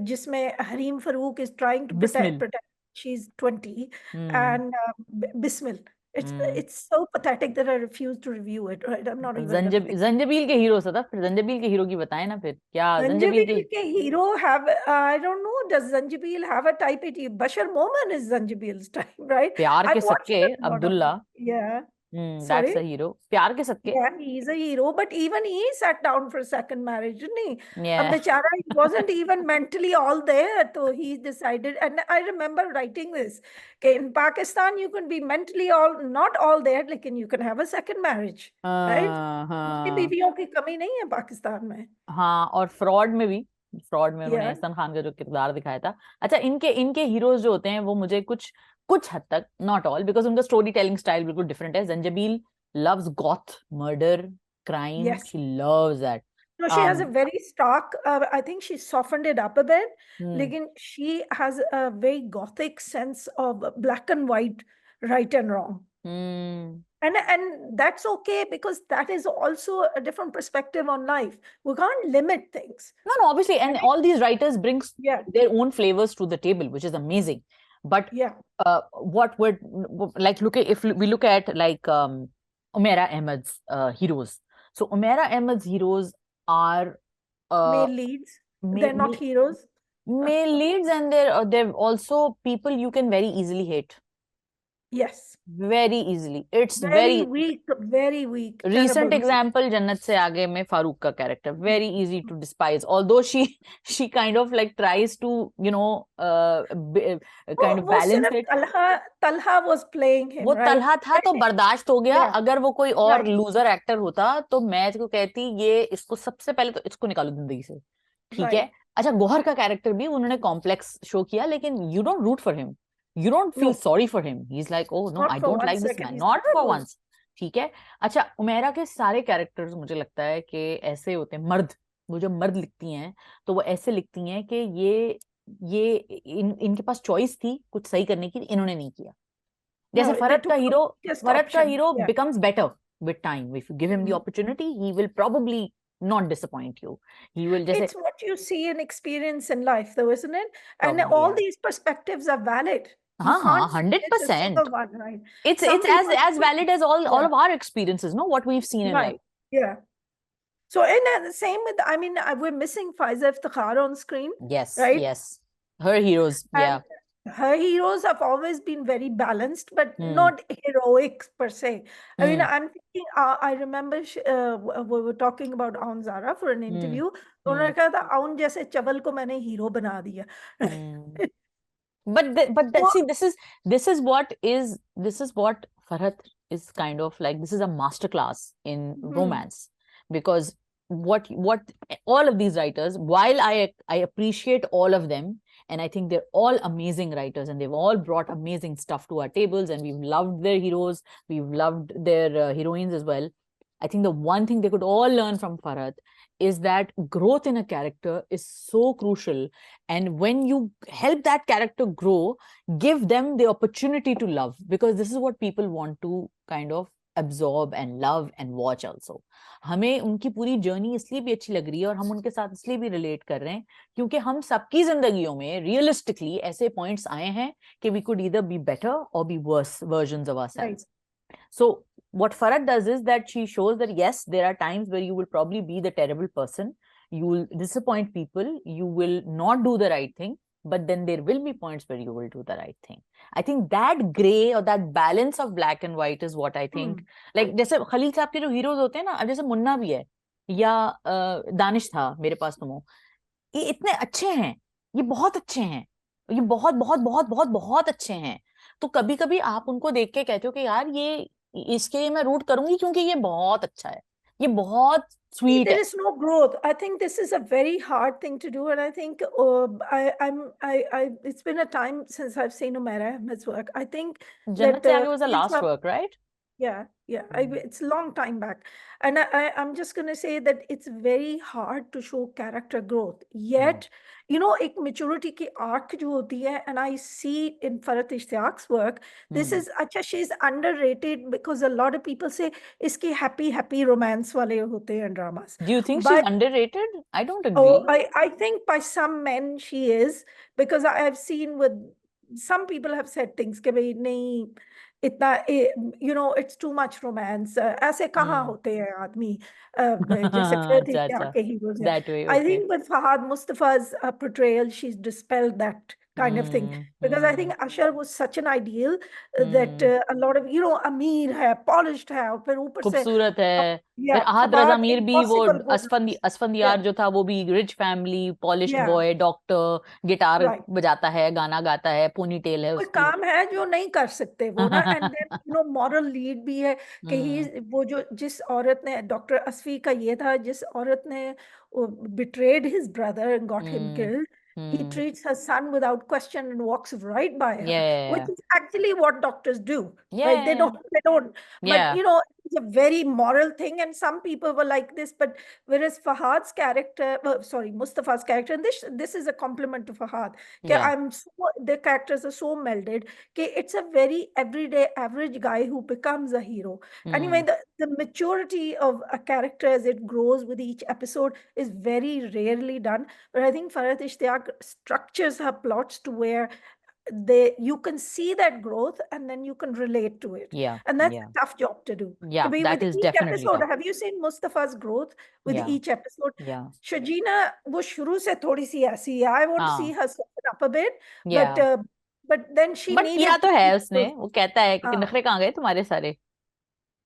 जिसमें Hareem Farooq is trying to Bismil. pretend she's 20, hmm, and Bismil. It's hmm. it's so pathetic that I refuse to review it. Right, I'm not even gonna think. Zanjabeel के hero था, फिर जंजबील के hero की बताए ना, फिर क्या जंजबील के। Zanjabil ke hero have, I don't know, does Zanjabil have a type? Bashar Momin is Zanjabil's type, right? प्यार के I've watched सदके a lot of Abdullah. it. Yeah. That's a Sorry. Hero, प्यार के सदके। Yeah, he's a hero, but even he sat down for a second marriage, didn't he? Yeah. Bechara, he wasn't even mentally all there, so he decided. And I remember writing this. Okay, in Pakistan, you can be mentally not all there, like, you can have a second marriage, right? दूसरी हाँ, बीवियों की कमी नहीं है पाकिस्तान में. हाँ, और फ्रॉड में भी, फ्रॉड में उन्होंने Yeah. एहसान खान का जो किरदार दिखाया था। अच्छा, इनके इनके हीरोज जो होते हैं वो मुझे कुछ कुछ हद तक, नॉट ऑल, बिकॉज उनका स्टोरी टेलिंग स्टाइल बिल्कुल डिफरेंट है। Zanjabil loves goth, murder, crime, Yes. She loves that. No, she has a very stark, I think she softened it up a bit. Hmm, Lekin she has a very gothic sense of black and white, right and wrong. Hmm. And that's okay, because that is also a different perspective on life. We can't limit things. No, obviously, and Right? all these writers brings Yeah, their own flavors to the table, which is amazing. But yeah. what would, like, look at, if we look at like Umaira Ahmed's heroes. So Umaira Ahmed's heroes are uh, Male leads, they're not male, heroes. male leads, and they're also people you can very easily hate, Yes. very easily. It's Very very weak, very weak, recent terrible. example, जन्नत से आगे में फारूक का character, very easy to despise, although she kind of like tries to, kind of वो balance सिर्फ it. Talha was playing वो him, right? Talha था तो बर्दाश्त हो गया, Yeah, अगर वो कोई और right, लूजर एक्टर होता तो मैं इसको कहती ये इसको सबसे पहले तो इसको निकालो जिंदगी से, ठीक right. है। अच्छा, गौहर का कैरेक्टर भी उन्होंने कॉम्प्लेक्स शो किया, लेकिन you don't root for him, you don't feel No, sorry for him, he is like oh no, not I for don't one like this second. Man, He's not for terrible. Once, ठीक है। अच्छा, उमेरा के सारे characters मुझे लगता है कि ऐसे होते हैं, मर्द, वो जो मर्द लिखती हैं तो वो ऐसे लिखती हैं कि इनके पास चॉइस थी कुछ सही करने की, इन्होंने नहीं किया। जैसे No, they took the biggest Farhat का option. Hero Yeah. becomes better with time, if you give him the Mhm. opportunity he will probably not disappoint you, he will जैसे, It's what you see and experience in life, though, isn't it? And probably, all yeah, these perspectives are valid. You हाँ, हाँ, can't say it's a 100%, single one, right? it's Some people, as valid as all yeah, of our experiences, no, what we've seen in right, life. yeah. So, and the same with, I mean, we're missing Faiza Iftikhar on screen, Yes, right? yes, her heroes, yeah. And her heroes have always been very balanced, but Hmm. not heroic per se. I mean, Hmm. I'm thinking, I remember we were talking about Aun Zara for an Hmm. interview. तो Hmm. उन्होंने कहा था आउन जैसे चवल को मैंने hero बना दिया. Hmm. But see, वो, this is what is, this is what Farhat is kind of like, this is a masterclass in hmm, romance, because what all of these writers, while I appreciate all of them, and I think they're all amazing writers and they've all brought amazing stuff to our tables, and we've loved their heroes, we've loved their heroines as well. I think the one thing they could all learn from Farhat is that growth in a character is so crucial. And when you help that character grow, give them the opportunity to love, because this is what people want to kind of absorb and love and watch also. हमें उनकी पूरी journey इसलिए भी अच्छी लग रही है और हम उनके साथ इसलिए भी रिलेट कर रहे हैं क्योंकि हम सबकी जिंदगियों में रियलिस्टिकली ऐसे पॉइंट्स आए हैं कि we could either be better और be worse versions of ourselves. So what Farhat does is that she shows that yes, there are times where you will probably be the terrible person, you will disappoint people, you will not do the right thing, but then there will be points where you will do the right thing. I think that gray or that balance of black and white is what I think. Like जैसे खलील साहब के जो heroes होते हैं ना, अब जैसे मुन्ना भी है या दानिश था मेरे पास तुम हो, ये इतने अच्छे हैं, ये बहुत अच्छे हैं, ये बहुत बहुत बहुत बहुत बहुत अच्छे हैं. तो कभी कभी आप उनको देख के कहते हो कि यार ये इसके लिए मैं रूट करूंगी क्योंकि ये बहुत अच्छा है, ये बहुत sweet There है. is no growth. I think this is a very hard thing to do, and I think it's been a time since I've seen Umaira Ahmed's work. I think जन्नत से आगे was the Khalil last Saab- work, right? yeah, it's a long time back, and I'm just going to say that it's very hard to show character growth. Yet, you know, एक maturity की arc जो होती है, and I see in Farhat Ishtiaq's work, this is अच्छा, she's underrated because a lot of people say इसकी happy romance वाले होते हैं dramas. Do you think But she's underrated? I don't agree. I think by some men she is, because I've seen with some people have said things कि भाई नहीं इतना you know, it's too much romance. ऐसे कहाँ होते हैं आदमी जैसे फिर अच्छा अच्छा, के heroes हैं. that way, I okay. think with Fahad Mustafa's portrayal, she's dispelled that kind of thing, because I think Ashar was such an ideal that a lot of, you know, अमीर है, polished है, और फिर ऊपर से खूबसूरत है. फिर yeah, अहद रजा Fahad मीर भी, वो impossible goodness. असफंदियार जो था वो भी rich family, polished Yeah, boy, doctor, guitar right. बजाता है, गाना गाता है, पोनी टेल है कोई उसकी. काम है जो नहीं कर सकते वो ना, and then you know moral lead भी है कि वो जो जिस औरत ने, डॉक्टर असफी का ये था, जिस औरत ने betrayed his brother and got him killed, he treats her son without question and walks right by her, which Yeah, is actually what doctors do, right? They yeah, don't, but yeah. you know, it's a very moral thing, and some people were like this, but whereas Fahad's character, sorry, Mustafa's character, and this is a compliment to Fahad, Yeah. the characters are so melded कि it's a very everyday average guy who becomes a hero. Anyway, the maturity of a character as it grows with each episode is very rarely done, but I think Farhat Ishtiaq structures her plots to where you can see that growth and then you can relate to it. Yeah, And that's yeah, a tough job to do. yeah. With That is each definitely episode, tough. have you seen Mustafa's growth with Yeah, each episode? yeah, Shajina वो शुरू से थोड़ी सी ऐसी है. I want to see her soften up a bit, yeah. but then she but किया needed तो to है be उसने, वो कहता है कि हाँ, नखरे कहाँ गए तुम्हारे सारे,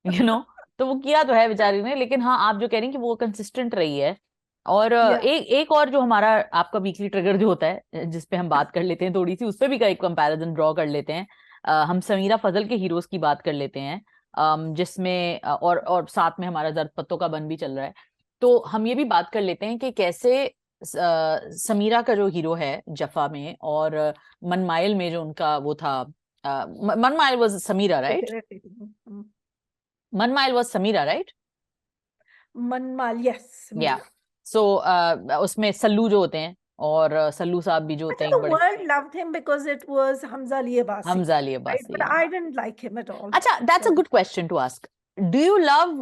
तो वो किया तो है बेचारी ने. लेकिन हाँ, आप जो कह रही हैं कि वो कंसिस्टेंट रही है. और yeah. एक और जो हमारा आपका वीकली ट्रिगर जो होता है जिस पे हम बात कर लेते हैं थोड़ी सी, उस पे भी का एक कंपैरिजन ड्रॉ कर लेते हैं. हम समीरा फजल के हीरोज की बात कर लेते हैं, जिसमें और साथ में हमारा जर्द पत्तों का बन भी चल रहा है. तो हम ये भी बात कर लेते हैं कि कैसे समीरा का जो हीरो है जफा में, और मनमाइल में जो उनका वो था, Mann Mayal was Samira, right? Mann Mayal was Samira, right? Mann Mayal, yes, yeah. Samira. So उसमें सल्लू जो होते हैं, और सल्लू साहब भी जो I होते हैं think एक the बड़े, world loved him because it was Hamza Ali Abbasi, Hamza Ali right? Abbasi. But I didn't like him at all. अच्छा, that's a So good question to ask. Do you love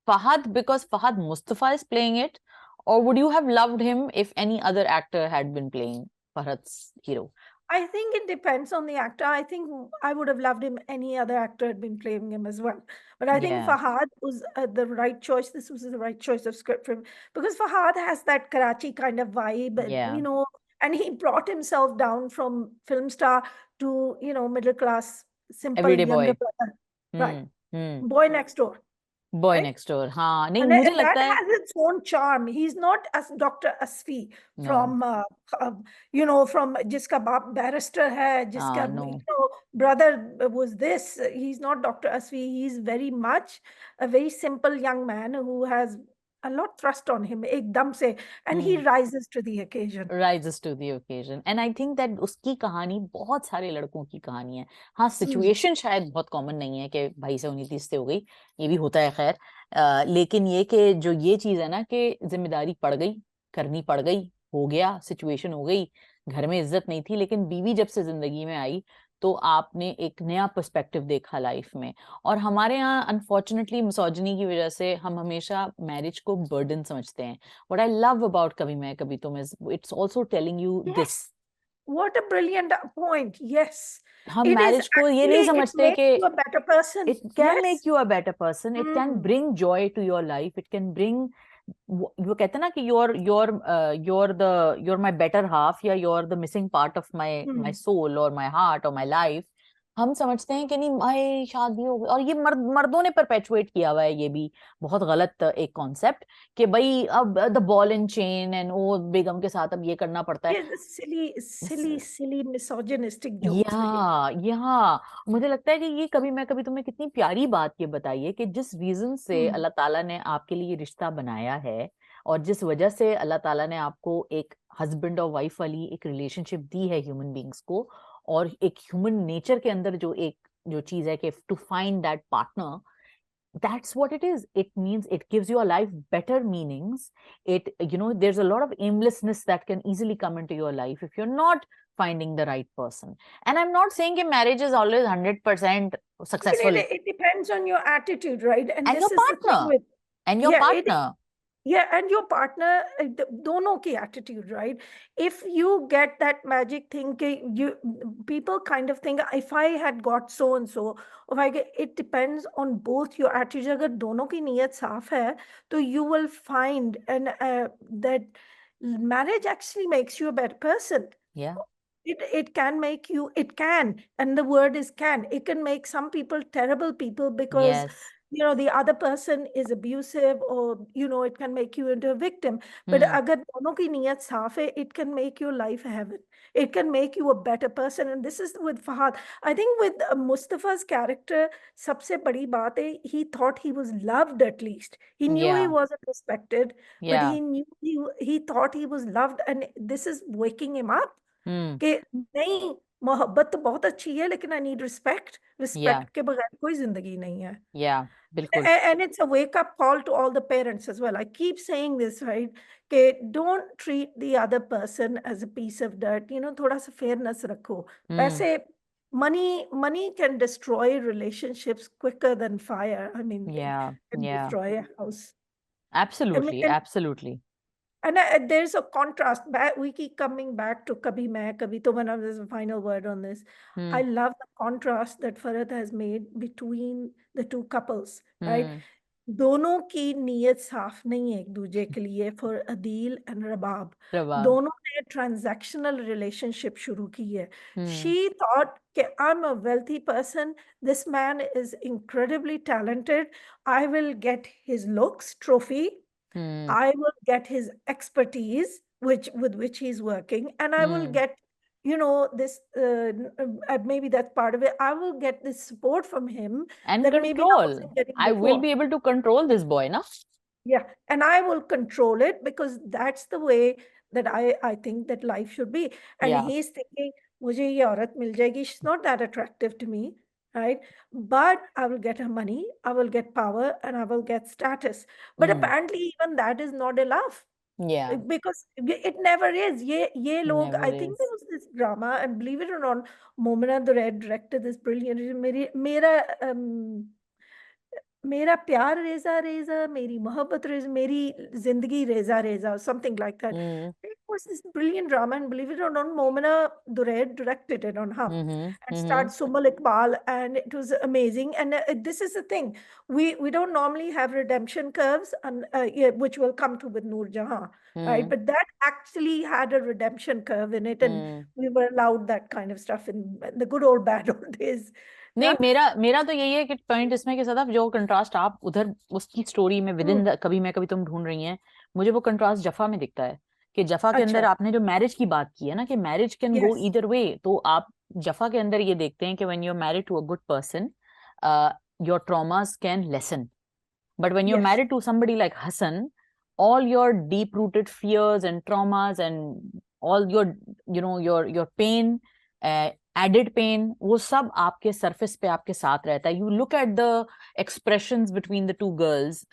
Fahad because Fahad Mustafa is playing it, or would you have loved him if any other actor had been playing Fahad's hero? I think it depends on the actor. I think I would have loved him any other actor had been playing him as well. But I think Yeah, Fahad was the right choice. This was the right choice of script for him because Fahad has that Karachi kind of vibe, yeah. you know, and he brought himself down from film star to, you know, middle class, simple Everyday younger boy. brother. Right. Hmm. Boy next door. Boy Right? next door. हाँ, नहीं And मुझे that लगता है. has its own charm. He's not as Dr. Asfi No. from, you know, from जिसका बाप barrister है, जिसका No. you know, brother was this. He's not Dr. Asfi. He's very much a very simple young man who has a lot thrust on him एकदम से, and he rises to the occasion. rises to the occasion and I think that उसकी कहानी बहुत सारे लड़कों की कहानी है. हाँ, सिचुएशन शायद बहुत कॉमन नहीं है कि भाई से 19-30 से हो गई, ये भी होता है खैर. लेकिन ये कि जो ये चीज है ना कि जिम्मेदारी पड़ गई, करनी पड़ गई, हो गया, सिचुएशन हो गई, घर में इज्जत नहीं थी, लेकिन बीवी जब से जिंदगी में आई तो आपने एक नया पर्सपेक्टिव देखा लाइफ में. और हमारे यहाँ अनफॉर्चुनेटली मिसोजिनी की वजह से हम हमेशा मैरिज को बर्डन समझते हैं. What I love about Kabhi Main Kabhi Tum is it's also telling you Yes, this. what a brilliant point. Yes, हम it is मैरिज को ये नहीं actually, it समझते makes कि you a better person. it can Yes. make you a better person, it can Hmm. bring joy to your life, it can bring वो कहते हैं ना कि you're my better half या you're the missing part of my soul or my heart or my life. हम समझते हैं कि नहीं भाई शादी हो गई, और ये मर्दों ने परपेचुएट किया हुआ है ये भी बहुत गलत एक कॉन्सेप्ट कि भाई अब the ball and chain and वो बेगम के साथ अब ये करना पड़ता है. ये silly misogynistic jokes हैं ये. यहाँ मुझे लगता है कि ये कभी मैं कभी तुम्हें कितनी प्यारी बात ये बताई है कि जिस रीजन से अल्लाह ताला ने आपके लिए रिश्ता बनाया है और जिस वजह से अल्लाह ताला ने आपको एक हस्बैंड और वाइफ वाली एक रिलेशनशिप दी है ह्यूमन बींग्स को, और एक ह्यूमन नेचर के अंदर जो चीज है कि to find that partner, that's what it is. It means it gives your life better meanings. There's a lot of aimlessness that can easily come into your life if you're not finding the right person. And I'm not saying that marriage is always 100% successful. It depends on your attitude, right? And your this is the thing partner. with And your partner. and your partner, दोनों की attitude, right? If you get that magic thing, people kind of think, if I had got so and so, it depends on both your attitude. अगर दोनों की नीयत साफ है, तो you will find that marriage actually makes you a better person. Yeah. It can make you, and the word is can. It can make some people terrible people because Yes. the other person is abusive, or it can make you into a victim. But agar dono ki niyat saaf hai, it can make your life heaven. It can make you a better person. And this is with Fahad. I think with Mustafa's character, sabse badi baat hai, he thought he was loved at least. He knew he wasn't respected, but he knew he thought he was loved, and this is waking him up. कि नहीं, मोहब्बत तो बहुत अच्छी है, लेकिन I need respect के बगैर कोई जिंदगी नहीं है. बिल्कुल. And it's a wake up call to all the parents as well. I keep saying this, right? कि don't treat the other person as a piece of dirt. थोड़ा सा fairness रखो. वैसे money can destroy relationships quicker than fire. I mean, it can destroy a house. Absolutely, absolutely. And there's a contrast. We keep coming back to Kabhi Main Kabhi Tum. There's a final word on this. I love the contrast that Farhad has made between the two couples, right? दोनों की नीयत साफ नहीं है एक दूसरे के लिए. For Adil and Rabab, दोनों ने transactional relationship शुरू की है. She thought कि I'm a wealthy person, this man is incredibly talented, I will get his looks trophy, I will get his expertise, with which he's working, and I will get, this, maybe that's part of it. I will get this support from him. And that control. I will be able to control this boy, na? Yeah, and I will control it because that's the way that I think that life should be. And he's thinking, मुझे ये औरत मिल जाएगी, she's not that attractive to me, right? But I will get her money, I will get power, and I will get status. But apparently even that is not enough. Yeah. Because it never is. ये लोग, I think there was this drama, and believe it or not, Momina Durai directed this brilliant. मेरा प्यार रेजा रेजा, मेरी मोहब्बत रेजा, मेरी जिंदगी रेजा रेजा, something like that. It was this brilliant drama, and believe it or not, Momina Durai directed it on Hum, and starred Sumal Iqbal, and it was amazing. And this is the thing, we don't normally have redemption curves, and which will come to with Noor Jahan, right? But that actually had a redemption curve in it, and we were allowed that kind of stuff in the good old bad old days. नहीं, मेरा तो यही है कि point इसमें कि सदाफ जो contrast आप उधर उसकी स्टोरी में विद इन कभी मैं कभी तुम ढूंढ रही हैं, मुझे वो कंट्रास्ट जफा में दिखता है कि जफा के अंदर आपने जो मैरिज की बात की है ना कि marriage can go either way, तो आप जफा के अंदर ये देखते हैं कि when you are married to a good person, your traumas can lessen, but when you are married to somebody like Hasan, all your deep rooted fears and traumas and all your your pain, added pain, वो सब आपके surface पे आपके साथ रहता है. You look at the expressions between the two girls.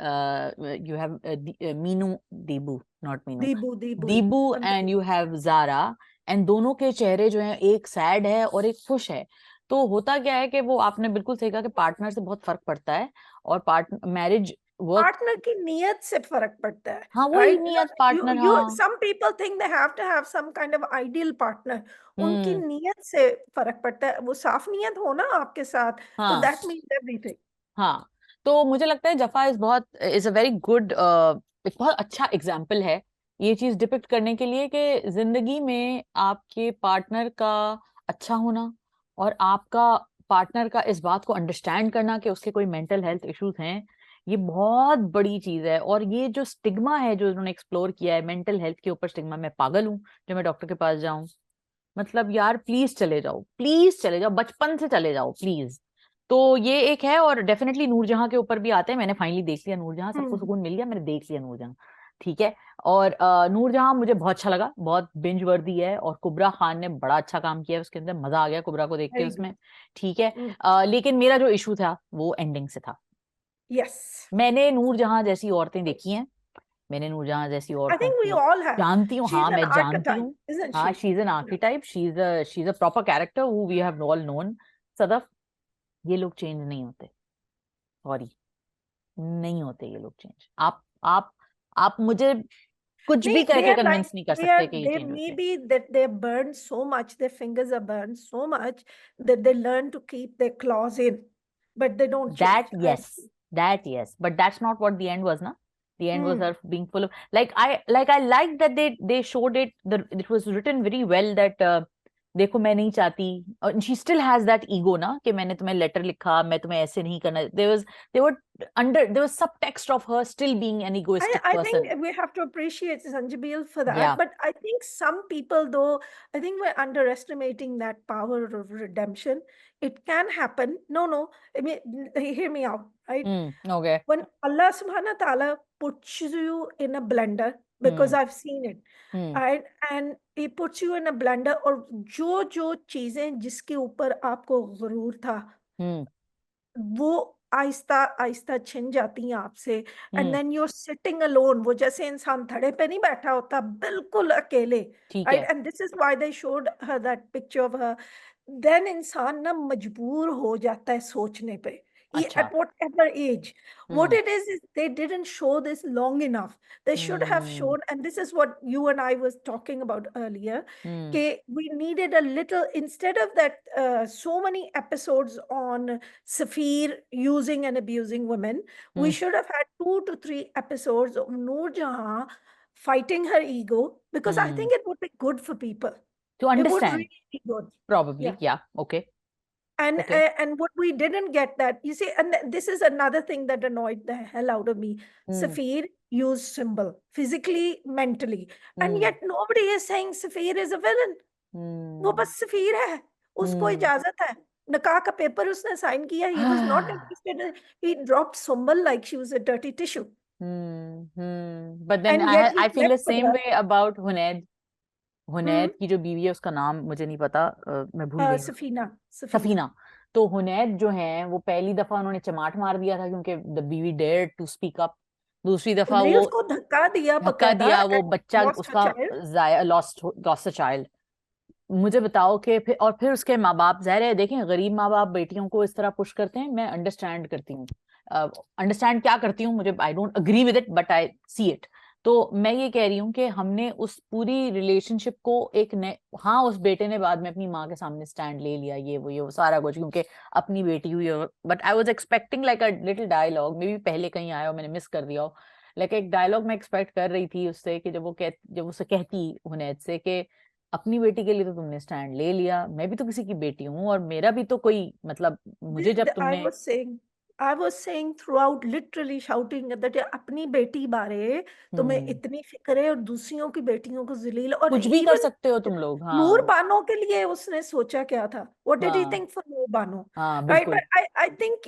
You have Debu, not Meenu. Debu and you have Zara, and दोनों के चेहरे जो हैं, एक सैड है और एक खुश है. तो होता क्या है कि वो, आपने बिल्कुल सही कहा कि पार्टनर से बहुत फर्क पड़ता है, और मैरिज वर्क, पार्टनर की नियत से फर्क पड़ता है. हाँ वही नियत पार्टनर, हाँ. some people think they have to have some kind of ideal partner. उनकी नियत से फर्क पड़ता है. वो साफ नियत हो ना आपके साथ, तो that means everything. हाँ, तो मुझे लगता है जफा इज अ वेरी गुड, एक बहुत अच्छा एग्जाम्पल है ये चीज डिपिक्ट करने के लिए कि जिंदगी में आपके पार्टनर का अच्छा होना और आपका पार्टनर का इस बात को अंडरस्टैंड करना कि उसके कोई मेंटल हेल्थ इश्यूज हैं, ये बहुत बड़ी चीज है. और ये जो स्टिग्मा है जो उन्होंने एक्सप्लोर किया है मेंटल हेल्थ के ऊपर, स्टिग्मा, मैं पागल हूँ जो मैं डॉक्टर के पास जाऊं. मतलब यार प्लीज चले जाओ, प्लीज चले जाओ, बचपन से चले जाओ प्लीज. तो ये एक है. और डेफिनेटली नूरजहां के ऊपर भी आते हैं. मैंने फाइनली देख लिया नूरजहां, सबको सुकून मिल गया, मैंने देख लिया नूरजहां, ठीक है. और नूरजहां मुझे बहुत अच्छा लगा, बहुत बिंज वर्दी है. और कुबरा खान ने बड़ा अच्छा काम किया उसके अंदर, मजा आ गया कुबरा को देख के उसमें, ठीक है. लेकिन मेरा जो इशू था वो एंडिंग से था. मैंने नूरजहां जैसी औरतें देखी हैं, मैंने नूरजहां जैसी औरतों को जानती हूँ, हाँ मैं जानती हूँ. हाँ, she is an archetype, she is a proper character who we have all known. Sadaf, ये लोग चेंज नहीं होते, सॉरी, नहीं होते ये लोग चेंज. आप मुझे कुछ भी करके कन्विंस नहीं कर सकते कि ये चेंज होते हैं. Maybe that they burn so much, their fingers are burned so much that they learn to keep their claws in, but they don't change. That yes, but that's not what the end was, na. The end was her being full of, like I liked that they showed it, it was written very well that देखो मैं नहीं चाहती, और she still has that ego ना कि मैंने तुम्हें letter लिखा, मैं तुम्हें ऐसे नहीं करना. there was subtext of her still being an egoistic person. I think we have to appreciate Sanjabil for that. But I think some people, though, I think we're underestimating that power of redemption. It can happen. No. I mean, hear me out, right? Okay. When Allah subhanahu wa ta'ala puts you in a blender, because I've seen it, right? And he puts you in a blender, और जो चीजें जिसके ऊपर आपको गुरूर था, वो आहिस्ता आहिस्ता छिन जाती हैं आपसे. And then you are sitting alone. वो जैसे इंसान धड़े पे नहीं बैठा होता, बिल्कुल अकेले, right? And this is why they showed her that picture of her. Then इंसान ना मजबूर हो जाता है सोचने पे. At whatever age. What it is they didn't show this long enough. They should have shown, and this is what you and I was talking about earlier, we needed a little, instead of that so many episodes on Safir using and abusing women, we should have had 2 to 3 episodes of Noor Jahan fighting her ego, because I think it would be good for people to understand. It would really be good. Probably, yeah. Okay. And what we didn't get that, you see, and this is another thing that annoyed the hell out of me. Safir used symbol physically, mentally, and yet nobody is saying Safir is a villain. वो बस सफीर है, उसको इजाजत है. निकाह का paper उसने sign किया. He was not interested in, he dropped symbol like she was a dirty tissue. But then I feel the same way about Hunaid. हुनैद की जो बीवी है उसका नाम मुझे नहीं पता, मैं भूल गई. सफीना. तो हुनैद जो है वो पहली दफा उन्होंने चमाट मार दिया था क्योंकि द बीवी डेयर्ड टू स्पीक अप. दूसरी दफा वो धक्का दिया, वो बच्चा उसका लॉस्ट अ चाइल्ड. मुझे बताओ कि फिर उसके माँ बाप, ज़ाहिर है देखें गरीब माँ बाप बेटियों को इस तरह पुश करते हैं. मैं अंडरस्टैंड करती हूँ, अंडरस्टैंड क्या करती हूँ, मुझे I don't agree with it but I see it. तो मैं ये कह रही हूँ कि हमने उस पूरी रिलेशनशिप को हाँ उस बेटे ने बाद में अपनी माँ के सामने स्टैंड ले लिया, ये वो सारा कुछ, क्योंकि अपनी बेटी हुई. But I was expecting like a little dialogue, maybe पहले कहीं आया हो, मैंने मिस कर दिया हो. लाइक एक डायलॉग मैं एक्सपेक्ट कर रही थी उससे कि जब उसे कहती हुनैद से कि अपनी बेटी के लिए तो तुमने स्टैंड ले लिया, मैं भी तो किसी की बेटी हूँ और मेरा भी तो कोई, मतलब मुझे जब तुमने I was saying throughout, literally shouting that अपनी बेटी बारे तुम्हें इतनी फिक्र है और दूसरियों की बेटियों को जलील, और कुछ भी कर even सकते हो तुम लोग। नूर हाँ बानो के लिए उसने सोचा क्या था? What did he हाँ think for Noor Bano? हाँ Right? बिल्कुल। But I think,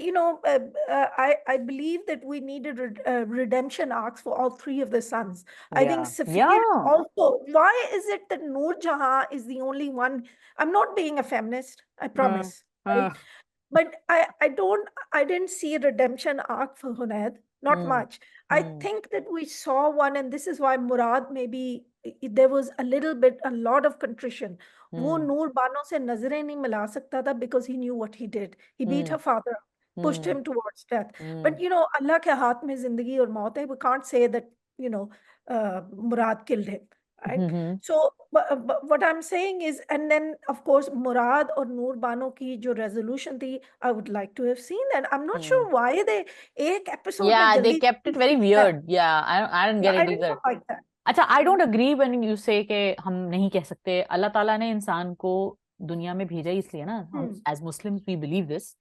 I believe that we needed redemption arcs for all three of the sons. I think या Safir also. Why is it that Noor Jahan is the only one? I'm not being a feminist, I promise. Right? But I didn't see a redemption arc for Hunayd, not much. I think that we saw one, and this is why Murad, maybe there was a lot of contrition. वो नूर बानो से नजरें नहीं मिला सकता था because he knew what he did. He beat her father, pushed him towards death. But अल्लाह के हाथ में जिंदगी और मौत है. We can't say that, Murad killed him. Right? So, what I'm saying is, and then of course Murad or Noor Bano ki jo resolution thi, I would like to have seen that. I'm not sure why they एक episode में they जल्दी kept it very weird. I don't get I it did either. not like that. अच्छा, I don't agree when you say कि हम नहीं कह सकते। अल्लाह ताला ने इंसान को दुनिया में भेजा ही इसलिए ना, हम as Muslims we believe this,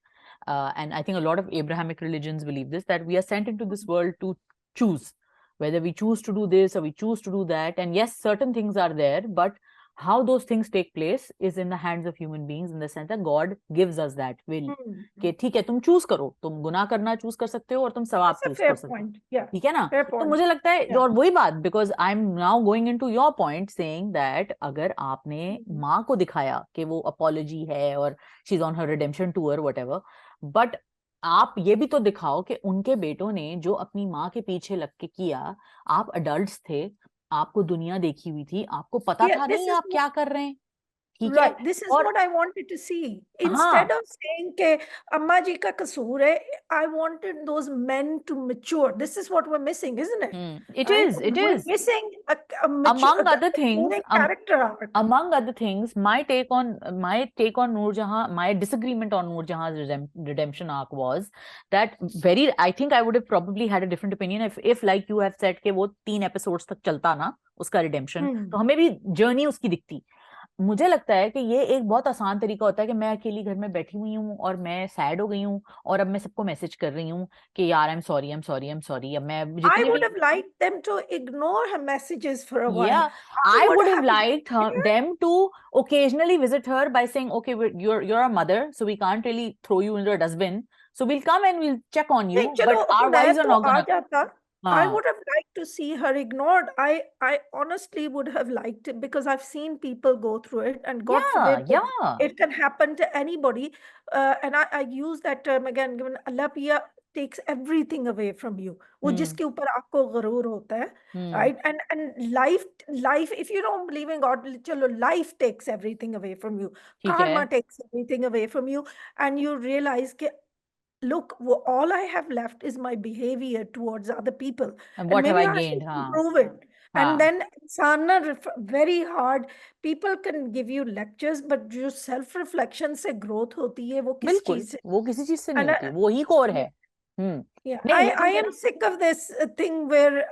and I think a lot of Abrahamic religions believe this, that we are sent into this world to choose whether we choose to do this or we choose to do that. And yes, certain things are there, but how those things take place is in the hands of human beings, in the sense that God gives us that will कि ठीक है तुम choose करो, तुम गुनाह करना choose कर सकते हो और तुम सवाब That's a चूज fair कर सकते हो, point. Yeah, ठीक है ना। fair तो point. मुझे लगता है, Yeah. और वही बात, because I am now going into your point saying that अगर आपने माँ को दिखाया कि वो अपॉलॉजी है और she is on her redemption tour whatever, but आप ये भी तो दिखाओ कि उनके बेटों ने जो अपनी माँ के पीछे लग के किया, आप अडल्ट्स थे, आपको दुनिया देखी हुई थी, आपको पता Yeah, था this नहीं is आप क्या कर रहे हैं, ठीक है। right. This is और what I wanted to see. हाँ Instead of saying के अम्मा जी का कसूर है, I wanted those men to mature. This is what we're missing, isn't it? it Right? is, it We're is. missing a Among a other things, maturing character arc. among other things, my take on Noor Jahan, my disagreement on Noor Jahan's redemption arc was that I think I would have probably had a different opinion if like you have said कि वो 3 episodes तक चलता ना उसका redemption, तो हमें भी journey उसकी दिखती। मुझे लगता है कि ये एक बहुत आसान तरीका होता है कि मैं अकेली घर में बैठी हुई हूँ और मैं सैड हो गई हूँ और अब मैं सबको मैसेज कर रही हूँ कि यार I'm sorry, I'm sorry, I'm sorry। अब मैं I जितने would भी have liked them to ignore her messages for a while. Yeah, I would have liked them to occasionally visit her by saying, "Okay, you're a mother, so we can't really throw you into a dustbin. So we'll come and we'll check on नहीं, you, चलो but our हुनैर wives are तो not uh gonna." जाता. I हाँ, would have liked to see her ignored. I honestly would have liked it because I've seen people go through it, and God yeah, forbid that yeah, it can happen to anybody. And I use that term again, given Allah Piya takes everything away from you. वो जिसके ऊपर आपको गरूर होता है, right? And life, if you don't believe in God, चलो life takes everything away from you. ठीक है। Karma takes everything away from you, and you realize कि look, all I have left is my behavior towards other people, And and what have maybe I I gained? should हाँ, improve it. And हाँ, then very hard. People can give you lectures, but जो self reflection से growth होती है वो किस बिल्कुल, चीज से? वो किसी चीज से नहीं And होती, वो ही कोर है। yeah, नहीं I लेकिन am sick of this thing where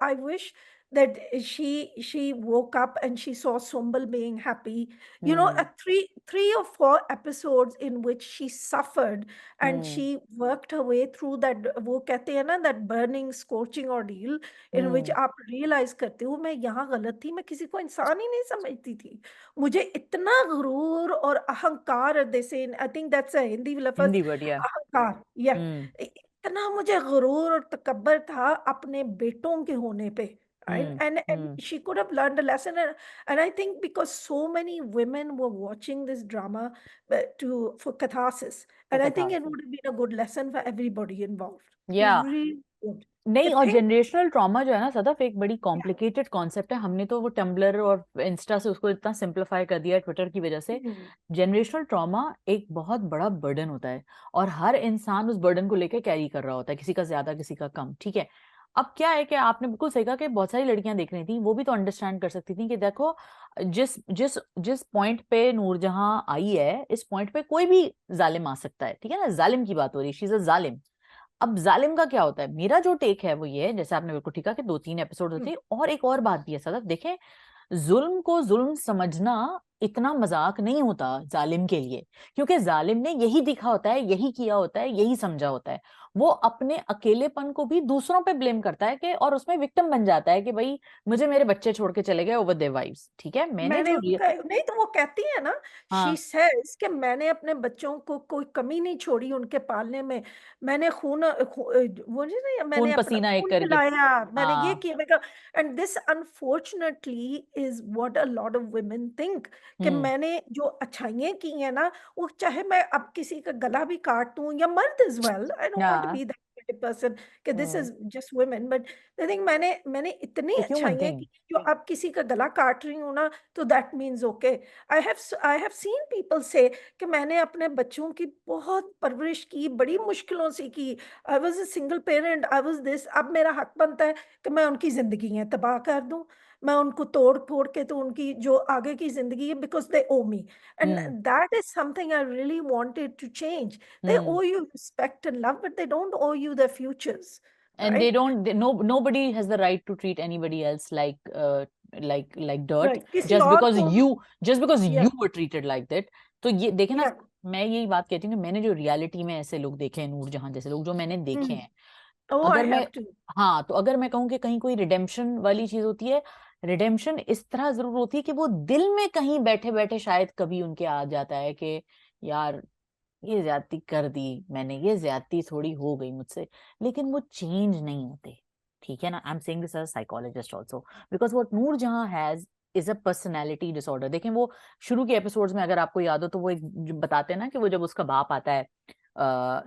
I wish that she woke up and she saw Sumbul being happy. You know, a three or four episodes in which she suffered and she worked her way through that, वो कहते हैं ना, that burning scorching ordeal in which आप realize करते हो मैं यहाँ गलत थी, मैं किसी को इंसान ही नहीं समझती थी, मुझे इतना गुरूर और अहंकार, they say, I think that's a Hindi लफ्ज, हिंदी वर्ड या अहंकार, yeah, इतना मुझे गुरूर और तकब्बर था अपने बेटों के होने पे, right? And she could have learned a lesson, and I think because so many women were watching this drama for catharsis, and I think it would have been a good lesson for everybody involved. या Really good. नहीं, I और think, generational trauma जो है ना सदफ, एक बड़ी yeah. Complicated concept है। हमने तो वो टम्बलर और इंस्टा से उसको इतना सिंप्लीफाई कर दिया है ट्विटर की वजह से। जनरेशनल ट्रॉमा एक बहुत बड़ा बर्डन होता है और हर इंसान उस बर्डन को लेकर कैरी कर रहा होता है, किसी का ज्यादा किसी का कम, ठीक है। अब क्या है कि आपने बिल्कुल सही कहा कि बहुत सारी लड़कियां देख रही थी, वो भी तो अंडरस्टैंड कर सकती थी कि देखो जिस जिस जिस पॉइंट पे नूरजहां आई है, इस पॉइंट पे कोई भी जालिम आ सकता है, ठीक है ना। जालिम की बात हो रही है, शी इज अ जालिम। अब जालिम का क्या होता है, मेरा जो टेक है वो ये है, जैसे आपने बिल्कुल ठीक कहा कि 2-3 एपिसोड होते हैं। और एक और बात भी है सदफ, देखें, जुल्म को जुल्म समझना इतना मजाक नहीं होता जालिम के लिए, क्योंकि जालिम ने यही दिखा होता है, यही किया होता है, यही समझा होता है। वो अपने अकेलेपन को भी दूसरों पे ब्लेम करता है कि, और उसमें विक्टिम बन जाता है कि भाई मुझे मेरे बच्चे छोड़ के चले गए ओवर देयर वाइव्स। ठीक है, मैंने मैंने जो उनका नहीं, तो वो कहती है ना, शी हाँ, सेज कि मैंने अपने बच्चों को कोई कमी नहीं छोड़ी उनके पालने में। मैंने वो नहीं, खून मैंने अपना पसीना एक खून करके। पिलाया, मैंने ये हाँ। किया, मैंने कहा। And this unfortunately is what a lot of women think, कि हम्म। मैंने जो अच्छाइयाँ की हैं ना, वो चाहे मैं अब किसी का गला भी काट दूं, या मर्द is well, I don't want to yeah be that person कि this is just women, but I think मैंने इतनी एक ह्यूमन अच्छाइयाँ थिंग। की, जो अब किसी का गला काट रही हूँ ना, तो that means okay. I have seen people से कि मैंने अपने बच्चों की बहुत परवरिश की, बड़ी मुश्किलों से की। I was a single parent, I was this, अब मेरा हक बनता है कि मैं उनकी जिंदगी तबाह कर दूं, मैं उनको तोड़ फोड़ के, तो उनकी जो आगे की जिंदगी है, because they owe me, and hmm. That is something I really wanted to change. They hmm. Owe you respect and love, but they don't owe you their futures, And they right? don't they, no nobody has the right to treat anybody else like dirt, Right, किसी just और because को, you just because yeah, you were treated like that. तो ये देखे ना, yeah. मैं यही बात कहती हूँ कि मैंने जो रियलिटी में ऐसे लोग देखे हैं, नूरजहां जैसे लोग जो मैंने देखे Mm. हैं, Oh, I अगर मैं, have to. हाँ, तो अगर मैं कहूँ कि कहीं कोई रिडेम्पशन वाली चीज होती है, रिडेम्पशन इस तरह जरूर होती है कि वो दिल में कहीं बैठे बैठे शायद कभी उनके आ जाता है कि यार ये ज्यादती कर दी मैंने, ये ज्यादती थोड़ी हो गई मुझसे, लेकिन वो चेंज नहीं होते। ठीक है ना, I am saying this as psychologist also, because what Noorjahan has is a personality disorder. देखें वो शुरू के एपिसोड्स में अगर आपको याद हो तो वो एक जो बताते हैं ना कि वो जब उसका बाप आता है,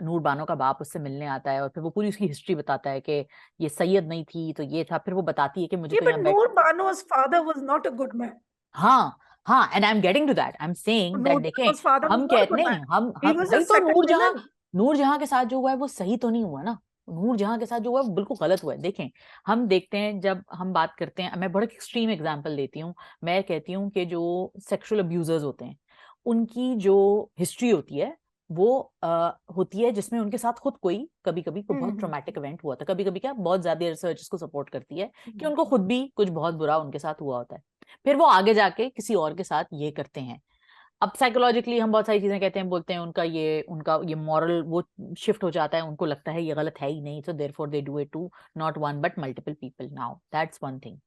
नूर बानो का बाप उससे मिलने आता है और फिर वो पूरी उसकी हिस्ट्री बताता है कि ये सैयद नहीं थी तो ये था, फिर वो बताती है कि मुझे Yeah, तो but यहाँ बैठ, Noor Bano's father was not a good man. हाँ, हाँ, and I am getting to that, I am saying that, Noor देखें, Bano's father was हम not कह a good man. नहीं, He हम was a भाई, तो second villain. नूरजहां के साथ जो हुआ है वो सही तो नहीं हुआ ना, नूरजहां के साथ जो हुआ है वो बिल्कुल गलत हुआ है। देखें, हम देखते हैं जब हम बात करते हैं, मैं बड़ा एक्सट्रीम एग्जांपल देती हूँ, मैं कहती हूँ कि जो सेक्सुअल अब्यूजर्स होते हैं उनकी जो हिस्ट्री होती है वो होती है जिसमें उनके साथ खुद कोई कभी कभी को बहुत Mhm. ट्रॉमेटिक इवेंट हुआ था, कभी कभी क्या बहुत ज्यादा रिसर्च इसको सपोर्ट करती है कि Mhm. उनको खुद भी कुछ बहुत बुरा उनके साथ हुआ होता है, फिर वो आगे जाके किसी और के साथ ये करते हैं। अब साइकोलॉजिकली हम बहुत सारी चीजें कहते हैं, बोलते हैं उनका ये मॉरल वो शिफ्ट हो जाता है, उनको लगता है ये गलत है ही नहीं, so therefore they do it to not one but multiple people। now that's one thing।